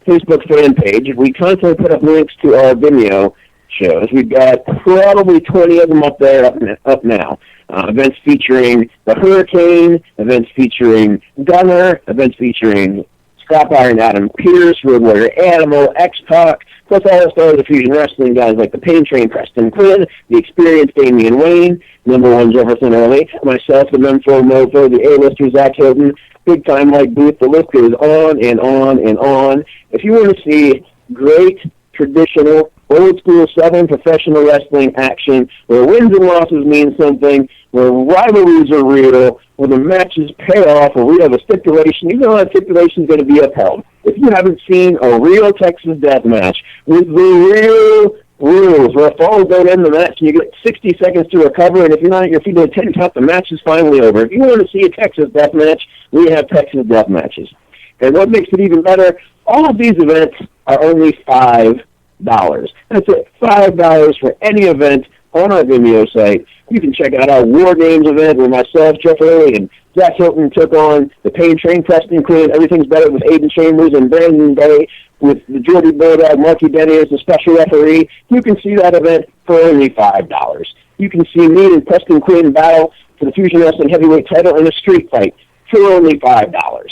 Facebook fan page, we constantly put up links to our Vimeo shows. We've got probably 20 of them up there up now. Events featuring the Hurricane, events featuring Gunner, events featuring Scrap Iron Adam Pierce, Road Warrior Animal, X-Pac, plus all the stars of Fusion Wrestling guys like the Pain Train Preston Quinn, the Experienced Damian Wayne, number one Jefferson Early, myself, the Memphis Mofo, the A-lister Zach Hilton, Big Time Mike Booth. The list goes on and on and on. If you want to see great, traditional, old-school Southern professional wrestling action where wins and losses mean something, where rivalries are real, where the matches pay off, where we have a stipulation, even though that stipulation is going to be upheld. If you haven't seen a real Texas death match with the real rules, where if falls don't end the match and you get 60 seconds to recover, and if you're not at your feet in a 10 count, the match is finally over. If you want to see a Texas death match, we have Texas death matches. And what makes it even better, all of these events are only $5. That's it, $5 for any event on our Vimeo site. You can check out our War Games event where myself, Jeff Early, and Zach Hilton took on the Pain Train Preston Quinn. Everything's Better with Aiden Chambers and Brandon Day with the Geordie Bulldog, Marky Denny as the special referee. You can see that event for only $5. You can see me and Preston Quinn battle for the Fusion Wrestling Heavyweight title in a street fight for only $5.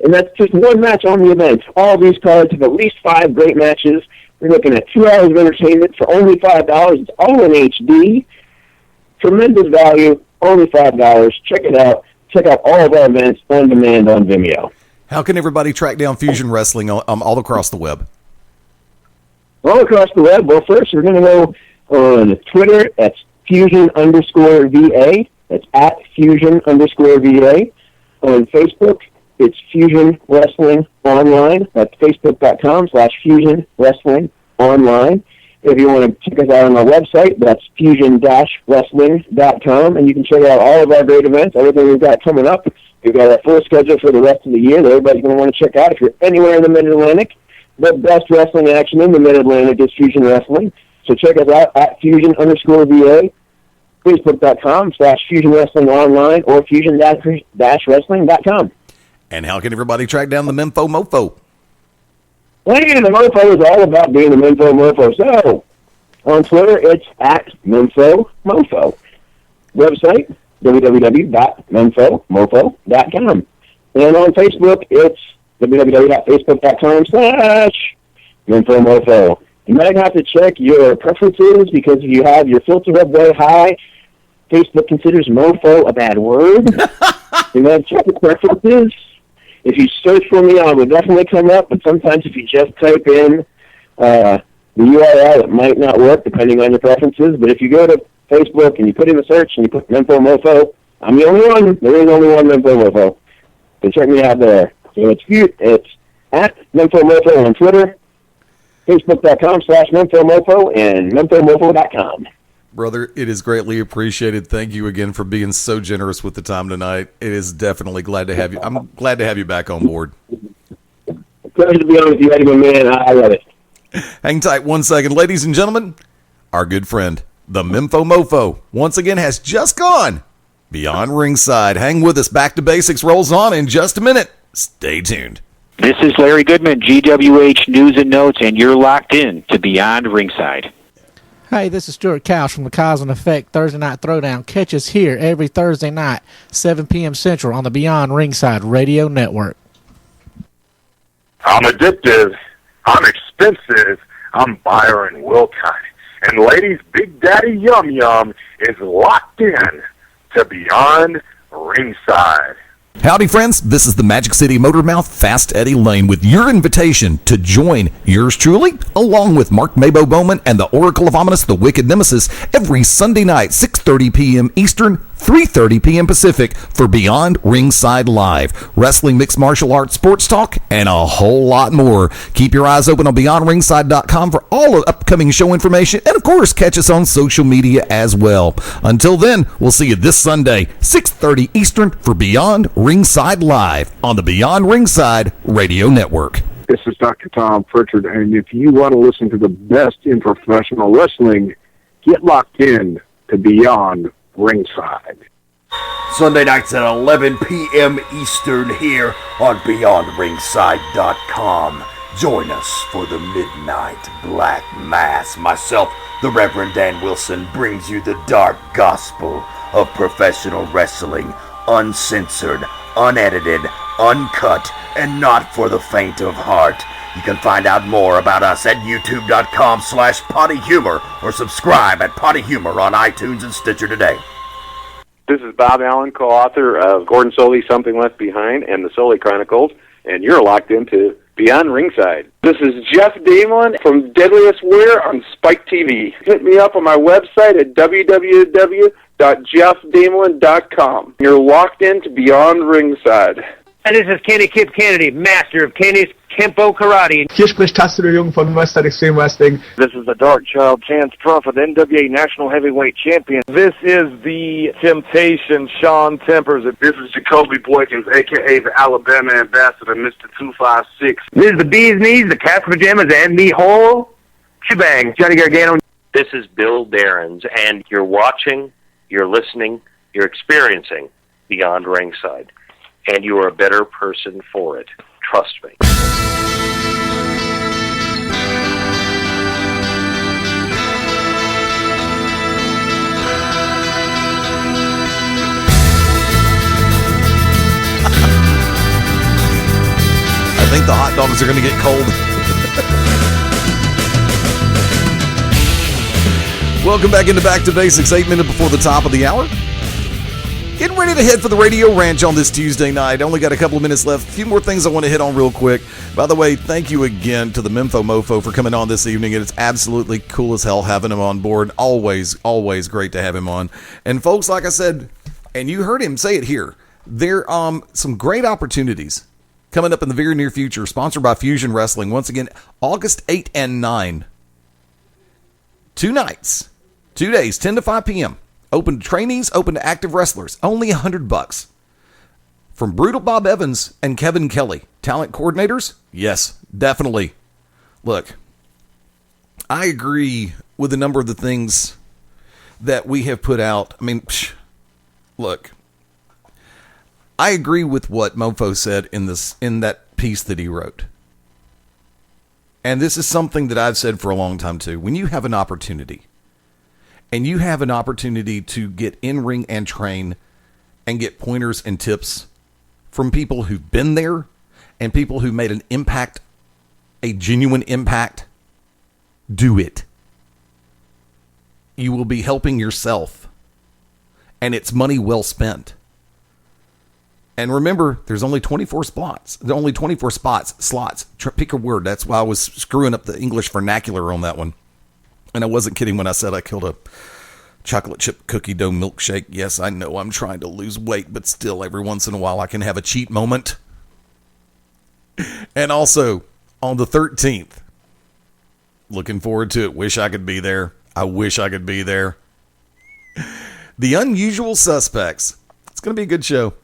And that's just one match on the event. All these cards have at least 5 great matches. We're looking at 2 hours of entertainment for only $5. It's all in HD. Tremendous value, only $5. Check it out. Check out all of our events on demand on Vimeo. How can everybody track down Fusion Wrestling all across the web? All across the web. Well, first we're going to go on Twitter. That's Fusion_VA. That's at Fusion_VA. On Facebook, it's Fusion Wrestling Online. That's Facebook.com/Fusion Wrestling Online. If you want to check us out on our website, that's fusion-wrestling.com, and you can check out all of our great events, everything we've got coming up. We've got our full schedule for the rest of the year that everybody's going to want to check out. If you're anywhere in the Mid-Atlantic, the best wrestling action in the Mid-Atlantic is Fusion Wrestling. So check us out at Fusion_VA, Facebook.com/Fusion Wrestling Online, or Fusion-Wrestling.com. And how can everybody track down the Memphis Mofo? Layne, the Mofo is all about being the Memphis Mofo. So, on Twitter, it's at Memphis Mofo. Website, www.memphomofo.com. And on Facebook, it's www.facebook.com/Memphis Mofo. You might have to check your preferences, because if you have your filter up way high, Facebook considers mofo a bad word. You might check your preferences. If you search for me, I will definitely come up, but sometimes if you just type in the URL, it might not work, depending on your preferences. But if you go to Facebook and you put in the search and you put Memphis Mofo, I'm the only one. There is only one Memphis Mofo. So check me out there. So it's at Memphis Mofo on Twitter, Facebook.com/Memphis Mofo, and MemphosMofo.com. Brother, it is greatly appreciated. Thank you again for being so generous with the time tonight. It is definitely glad to have you. I'm glad to have you back on board. Pleasure to be on with you, Eddie, my man. I love it. Hang tight 1 second. Ladies and gentlemen, our good friend, the Memphis Mofo, once again has just gone beyond ringside. Hang with us. Back to Basics rolls on in just a minute. Stay tuned. This is Larry Goodman, GWH News and Notes, and you're locked in to Beyond Ringside. Hey, this is Stuart Couch from the Cause and Effect Thursday Night Throwdown. Catch us here every Thursday night, 7 p.m. Central on the Beyond Ringside Radio Network. I'm addictive. I'm expensive. I'm Byron Wilkine. And ladies, Big Daddy Yum Yum is locked in to Beyond Ringside. Howdy, friends. This is the Magic City Motor Mouth Fast Eddie Layne with your invitation to join yours truly, along with Mark Mabo Bowman and the Oracle of Ominous, the Wicked Nemesis, every Sunday night, 6:30 p.m. Eastern, 3:30 p.m. Pacific, for Beyond Ringside Live. Wrestling, mixed martial arts, sports talk, and a whole lot more. Keep your eyes open on BeyondRingside.com for all of upcoming show information, and of course, catch us on social media as well. Until then, we'll see you this Sunday, 6:30 Eastern, for Beyond Ringside Live on the Beyond Ringside Radio Network. This is Dr. Tom Pritchard, and if you want to listen to the best in professional wrestling, get locked in to Beyond Ringside. Sunday nights at 11 p.m. Eastern here on BeyondRingside.com. Join us for the Midnight Black Mass. Myself, the Reverend Dan Wilson, brings you the dark gospel of professional wrestling, uncensored, unedited, uncut, and not for the faint of heart. You can find out more about us at youtube.com/pottyhumor or subscribe at Potty Humor on iTunes and Stitcher today. This is Bob Allen, co-author of Gordon Soley, Something Left Behind, and the Soley Chronicles, and you're locked into Beyond Ringside. This is Jeff Damelin from Deadliest Warrior on Spike TV. Hit me up on my website at www.jeffdamelin.com. You're locked into Beyond Ringside. And this is Kenny Kip Kennedy, master of Kenny's Kempo Karate. Hier spricht Tassilo Jung von Western Extreme Wrestling. This is the Dark Child, Chance Crawford, NWA National Heavyweight Champion. This is the Temptation, Sean Tempers. This is Jacoby Boykins, a.k.a. the Alabama Ambassador, Mr. 256. This is the Bee's Knees, the Cats Pajamas, and the whole shebang. Johnny Gargano. This is Bill Darrens, and you're watching, you're listening, you're experiencing Beyond Ringside. And you are a better person for it. Trust me. I think the hot dogs are going to get cold. Welcome back into Back to Basics, 8 minutes before the top of the hour. Getting ready to head for the Radio Ranch on this Tuesday night. Only got a couple of minutes left. A few more things I want to hit on real quick. By the way, thank you again to the Memphis Mofo for coming on this evening. It's absolutely cool as hell having him on board. Always great to have him on. And folks, like I said, and you heard him say it here, there are some great opportunities coming up in the very near future, sponsored by Fusion Wrestling. Once again, August 8 and 9. 2 nights, 2 days, 10 to 5 p.m. Open to trainees, open to active wrestlers. Only $100. From Brutal Bob Evans and Kevin Kelly. Talent coordinators? Yes, definitely. Look, I agree with a number of the things that we have put out. I mean, look, I agree with what Mofo said in that piece that he wrote. And this is something that I've said for a long time too. When you have an opportunity, and you have an opportunity to get in-ring and train and get pointers and tips from people who've been there and people who made an impact, a genuine impact, do it. You will be helping yourself, and it's money well spent. And remember, there's only 24 spots. There are only 24 slots. Pick a word. That's why I was screwing up the English vernacular on that one. And I wasn't kidding when I said I killed a chocolate chip cookie dough milkshake. Yes, I know I'm trying to lose weight, but still every once in a while I can have a cheat moment. And also, on the 13th, looking forward to it. Wish I could be there. I wish I could be there. The Unusual Suspects. It's going to be a good show.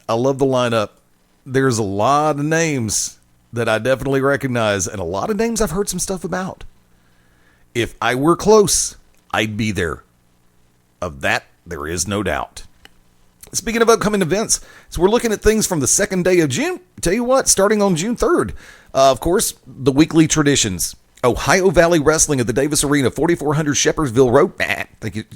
I love the lineup. There's a lot of names that I definitely recognize, and a lot of names I've heard some stuff about. If I were close, I'd be there. Of that, there is no doubt. Speaking of upcoming events, so we're looking at things from the second day of June. Tell you what, starting on June 3rd, of course, the weekly traditions. Ohio Valley Wrestling at the Davis Arena, 4400 Shepherdsville Road.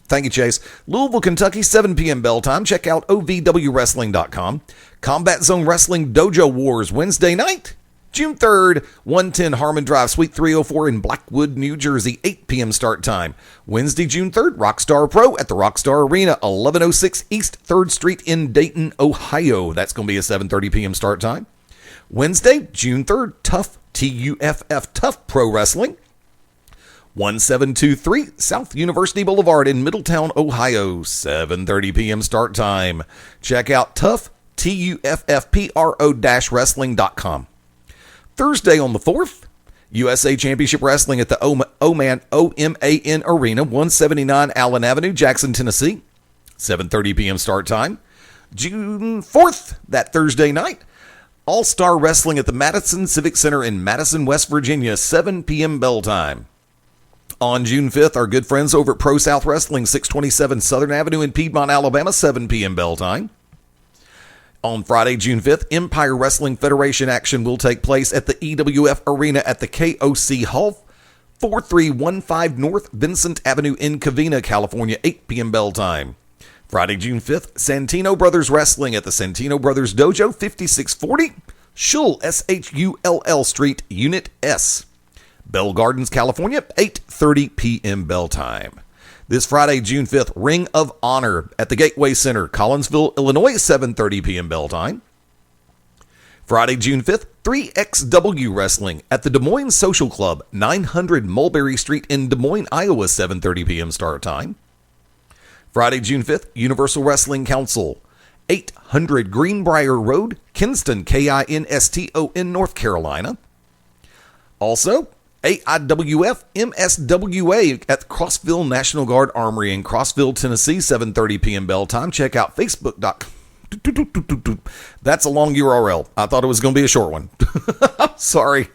Thank you, Chase. Louisville, Kentucky, 7 p.m. bell time. Check out ovwrestling.com. Combat Zone Wrestling Dojo Wars Wednesday night, June 3rd, 110 Harmon Drive, Suite 304 in Blackwood, New Jersey, 8 p.m. start time. Wednesday, June 3rd, Rockstar Pro at the Rockstar Arena, 1106 East 3rd Street in Dayton, Ohio. That's going to be a 7:30 p.m. start time. Wednesday, June 3rd, Tough, T-U-F-F, Tough Pro Wrestling, 1723 South University Boulevard in Middletown, Ohio, 7:30 p.m. start time. Check out Tough, TUFFPRO-wrestling.com. Thursday on the 4th, USA Championship Wrestling at the OMAN Arena, 179 Allen Avenue, Jackson, Tennessee, 7:30 p.m. start time. June 4th, that Thursday night, All-Star Wrestling at the Madison Civic Center in Madison, West Virginia, 7 p.m. bell time. On June 5th, our good friends over at Pro South Wrestling, 627 Southern Avenue in Piedmont, Alabama, 7 p.m. bell time. On Friday, June 5th, Empire Wrestling Federation action will take place at the EWF Arena at the KOC Hall, 4315 North Vincent Avenue in Covina, California, 8 p.m. bell time. Friday, June 5th, Santino Brothers Wrestling at the Santino Brothers Dojo, 5640 Shull, S-H-U-L-L Street, Unit S, Bell Gardens, California, 8:30 p.m. bell time. This Friday, June 5th, Ring of Honor at the Gateway Center, Collinsville, Illinois, 7:30 p.m. bell time. Friday, June 5th, 3XW Wrestling at the Des Moines Social Club, 900 Mulberry Street in Des Moines, Iowa, 7:30 p.m. start time. Friday, June 5th, Universal Wrestling Council, 800 Greenbrier Road, Kinston, Kinston, North Carolina. Also, AIWF MSWA at Crossville National Guard Armory in Crossville, Tennessee, 7:30 p.m. bell time. Check out Facebook.com. That's a long URL. I thought it was going to be a short one. Sorry.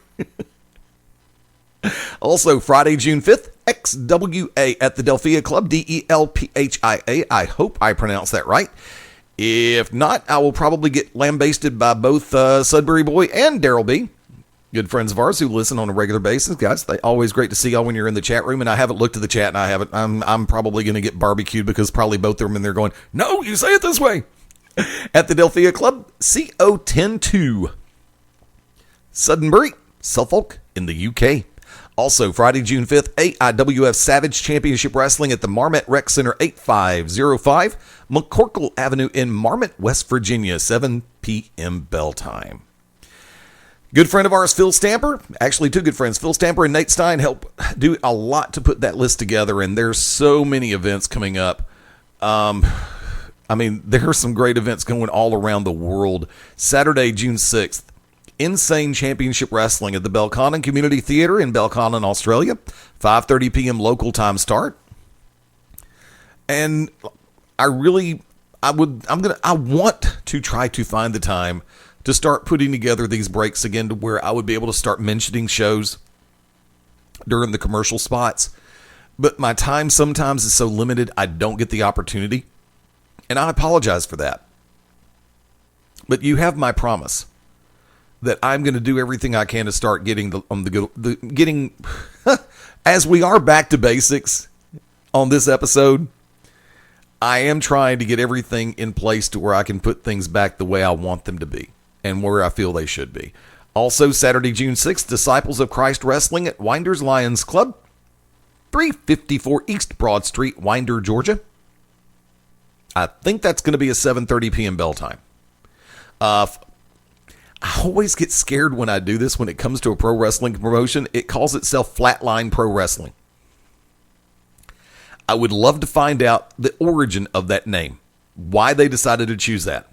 Also, Friday, June 5th, XWA at the Delphia Club, DELPHIA. I hope I pronounced that right. If not, I will probably get lambasted by both Sudbury Boy and Daryl B. Good friends of ours who listen on a regular basis, guys. They always great to see y'all when you're in the chat room. And I haven't looked at the chat, and I'm probably going to get barbecued because probably both of them in there going, "No, you say it this way." At the Delphia Club, CO102, Suddenbury, Suffolk, in the UK. Also, Friday, June 5th, AIWF Savage Championship Wrestling at the Marmot Rec Center, 8505 McCorkle Avenue in Marmot, West Virginia, 7 p.m. bell time. Good friend of ours, Phil Stamper, actually two good friends, Phil Stamper and Nate Stein, help do a lot to put that list together, and there's so many events coming up. There are some great events going all around the world. Saturday, June 6th, Insane Championship Wrestling at the Belconnen Community Theatre in Belconnen, Australia, 5:30 p.m. local time start. And I want to try to find the time to start putting together these breaks again to where I would be able to start mentioning shows during the commercial spots. But my time sometimes is so limited, I don't get the opportunity. And I apologize for that. But you have my promise that I'm going to do everything I can to start getting getting as we are back to basics on this episode. I am trying to get everything in place to where I can put things back the way I want them to be and where I feel they should be. Also, Saturday, June 6th, Disciples of Christ Wrestling at Winders Lions Club, 354 East Broad Street, Winder, Georgia. I think that's going to be a 7:30 p.m. bell time. I always get scared when I do this when it comes to a pro wrestling promotion. It calls itself Flatline Pro Wrestling. I would love to find out the origin of that name, why they decided to choose that.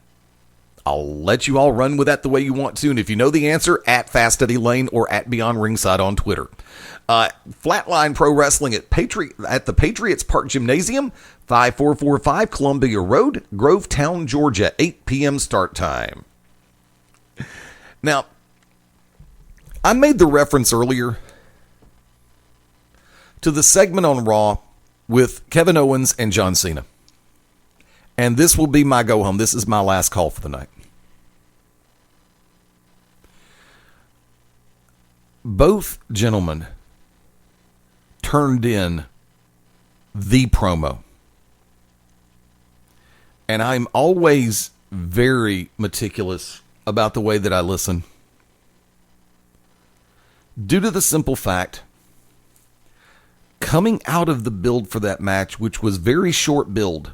I'll let you all run with that the way you want to, and if you know the answer, at Fast Eddie Layne or at Beyond Ringside on Twitter. Flatline Pro Wrestling at the Patriots Park Gymnasium, 5445 Columbia Road, Grovetown, Georgia, 8 p.m. start time. Now, I made the reference earlier to the segment on Raw with Kevin Owens and John Cena. And this will be my go home. This is my last call for the night. Both gentlemen turned in the promo. And I'm always very meticulous about the way that I listen. due to the simple fact, coming out of the build for that match, which was very short build,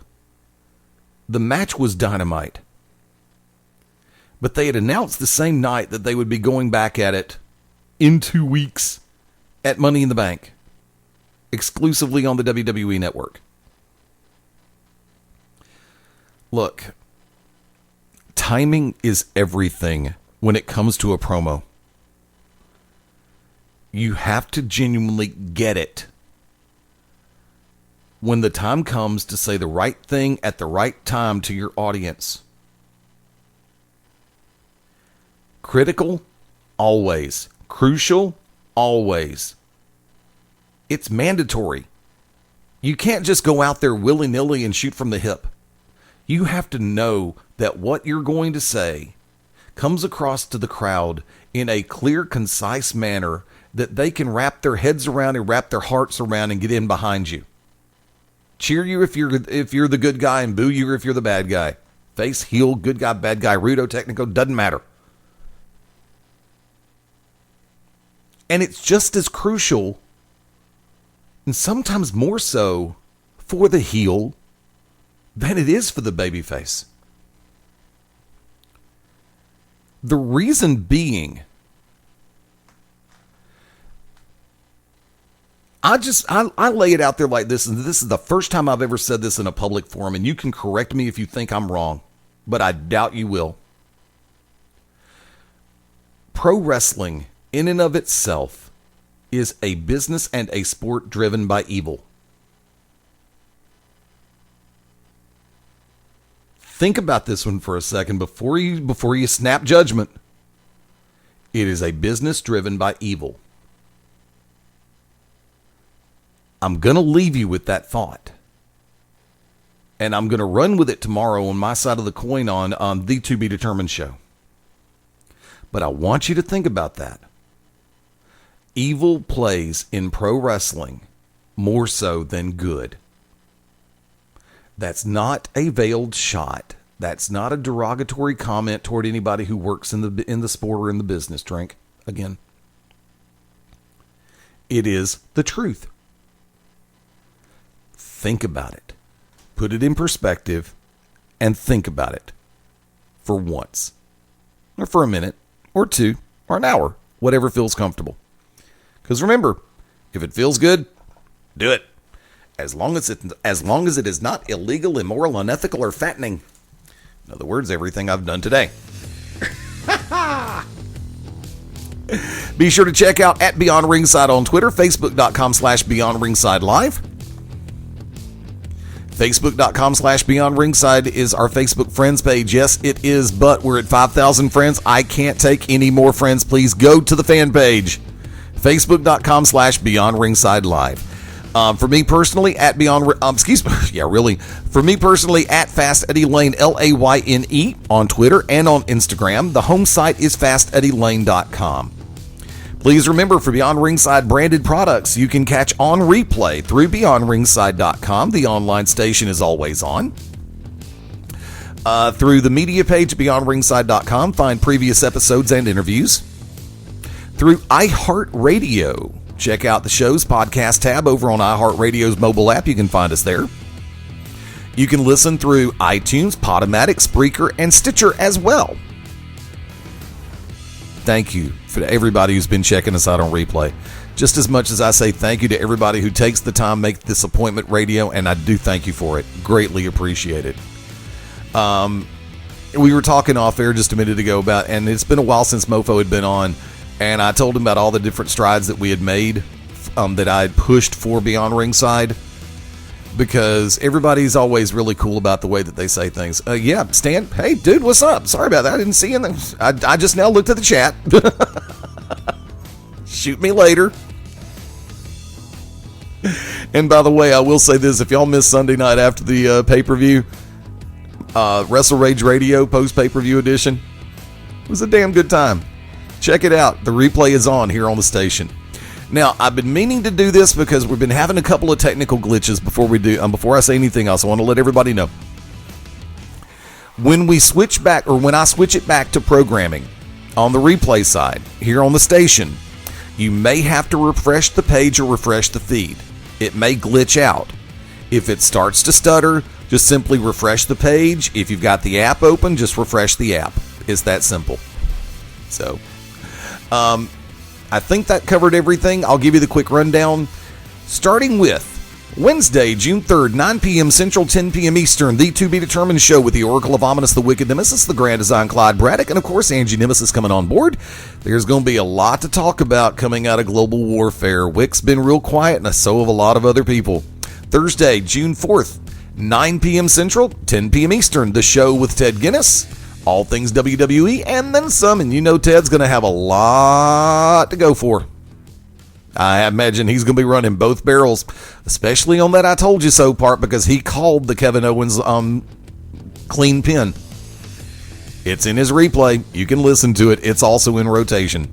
the match was dynamite. But they had announced the same night that they would be going back at it in 2 weeks at Money in the Bank, exclusively on the WWE Network. Look, timing is everything when it comes to a promo. You have to genuinely get it when the time comes to say the right thing at the right time to your audience. Critical, always. Crucial, always. It's mandatory. You can't just go out there willy-nilly and shoot from the hip. You have to know that what you're going to say comes across to the crowd in a clear, concise manner that they can wrap their heads around and wrap their hearts around and get in behind you. Cheer you if you're the good guy and boo you if you're the bad guy. Face, heel, good guy, bad guy, rudo, technico, doesn't matter. And it's just as crucial, and sometimes more so, for the heel than it is for the babyface. The reason being, I lay it out there like this, and this is the first time I've ever said this in a public forum, and you can correct me if you think I'm wrong, but I doubt you will. Pro wrestling, in and of itself, is a business and a sport driven by evil. Think about this one for a second before you snap judgment. It is a business driven by evil. I'm going to leave you with that thought. And I'm going to run with it tomorrow on my side of the coin on the To Be Determined show. But I want you to think about that. Evil plays in pro wrestling more so than good. That's not a veiled shot. That's not a derogatory comment toward anybody who works in the sport or in the business, Drink. Again, it is the truth. Think about it. Put it in perspective and think about it for once, or for a minute, or two, or an hour, whatever feels comfortable. Because remember, if it feels good, do it. As long as it is not illegal, immoral, unethical, or fattening. In other words, everything I've done today. Be sure to check out at Beyond Ringside on Twitter, Facebook.com/Beyond Ringside Live. Facebook.com/Beyond Ringside is our Facebook friends page. Yes, it is, but we're at 5,000 friends. I can't take any more friends. Please go to the fan page. Facebook.com/Beyond Ringside Live. For me personally, at Beyond, For me personally, at Fast Eddie Layne, Layne on Twitter and on Instagram. The home site is fasteddielane.com. Please remember, for Beyond Ringside branded products, you can catch on replay through beyondringside.com. The online station is always on. Through the media page, beyondringside.com, find previous episodes and interviews. Through iHeartRadio, check out the show's podcast tab over on iHeartRadio's mobile app. You can find us there. You can listen through iTunes, Podomatic, Spreaker, and Stitcher as well. Thank you for everybody who's been checking us out on replay. Just as much as I say thank you to everybody who takes the time to make this appointment radio, and I do thank you for it. Greatly appreciate it. We were talking off air just a minute ago about, and it's been a while since Mofo had been on, and I told him about all the different strides that we had made, that I had pushed for Beyond Ringside, because everybody's always really cool about the way that they say things. Yeah, Stan, hey, dude, what's up? Sorry about that. I didn't see you. I just now looked at the chat. Shoot me later. And by the way, I will say this. If y'all missed Sunday night after the pay-per-view, Wrestle Rage Radio post-pay-per-view edition, it was a damn good time. Check it out. The replay is on here on the station. Now, I've been meaning to do this because we've been having a couple of technical glitches before I say anything else. I want to let everybody know. When we switch back, or when I switch it back to programming on the replay side here on the station, You may have to refresh the page or refresh the feed. It may glitch out. If it starts to stutter, just simply refresh the page. If you've got the app open, just refresh the app. It's that simple. So, I think that covered everything. I'll give you the quick rundown. Starting with Wednesday, June 3rd, 9 p.m. Central, 10 p.m. Eastern, the To Be Determined show with the Oracle of Ominous, the Wicked Nemesis, the Grand Design Clyde Braddock, and of course Angie Nemesis coming on board. There's going to be a lot to talk about coming out of global warfare. Wick's been real quiet, and so have a lot of other people. Thursday, June 4th, 9 p.m. Central, 10 p.m. Eastern, the show with Ted Guinness, all things WWE, and then some, and you know Ted's going to have a lot to go for. I imagine he's going to be running both barrels, especially on that I told you so part, because he called the Kevin Owens clean pin. It's in his replay. You can listen to it. It's also in rotation.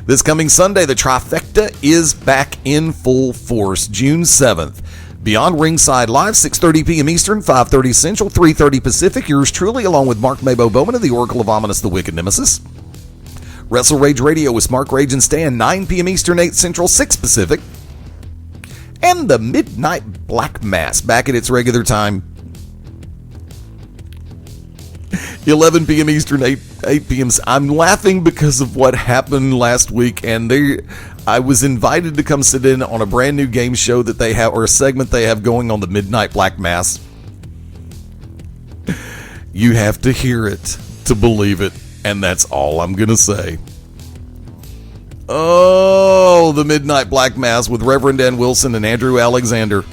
This coming Sunday, the trifecta is back in full force. June 7th. Beyond Ringside Live, 6:30 p.m. Eastern, 5:30 Central, 3:30 Pacific. Yours truly, along with Mark Mabo Bowman of the Oracle of Ominous, the Wicked Nemesis. Wrestle Rage Radio with Mark Rage and Stan, 9 p.m. Eastern, 8 Central, 6 Pacific. And the Midnight Black Mass, back at its regular time, 11 p.m. Eastern, 8 p.m. I'm laughing because of what happened last week, and I was invited to come sit in on a brand new game show that they have, or a segment they have going on the Midnight Black Mass. You have to hear it to believe it. And that's all I'm going to say. Oh, the Midnight Black Mass with Reverend Dan Wilson and Andrew Alexander.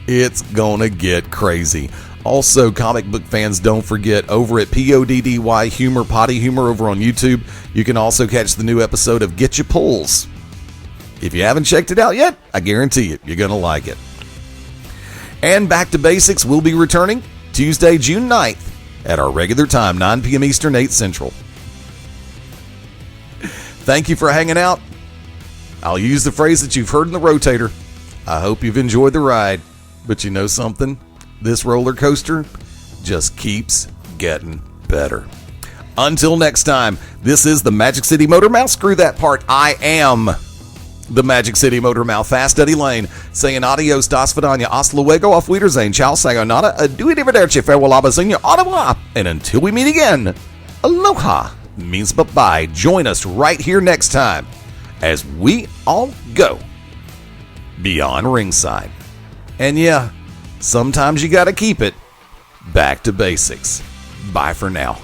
It's going to get crazy. Also, comic book fans, don't forget, over at PODDY Humor, Potty Humor over on YouTube, you can also catch the new episode of Get Your Pulls. If you haven't checked it out yet, I guarantee it, you're going to like it. And Back to Basics will be returning Tuesday, June 9th. At our regular time, 9 p.m. Eastern, 8 Central. Thank you for hanging out. I'll use the phrase that you've heard in the rotator. I hope you've enjoyed the ride. But you know something? This roller coaster just keeps getting better. Until next time, this is the Magic City Motor Mouth. Screw that part. I am the Magic City Motor Mouth. Fast Eddie Layne saying adios, das vidania, hasta luego, auf Wiedersehen, ciao, sayonara, arrivederci, farewell, abazinho, au revoir, and until we meet again, aloha means bye-bye. Join us right here next time as we all go beyond ringside. And yeah, sometimes you gotta keep it back to basics. Bye for now.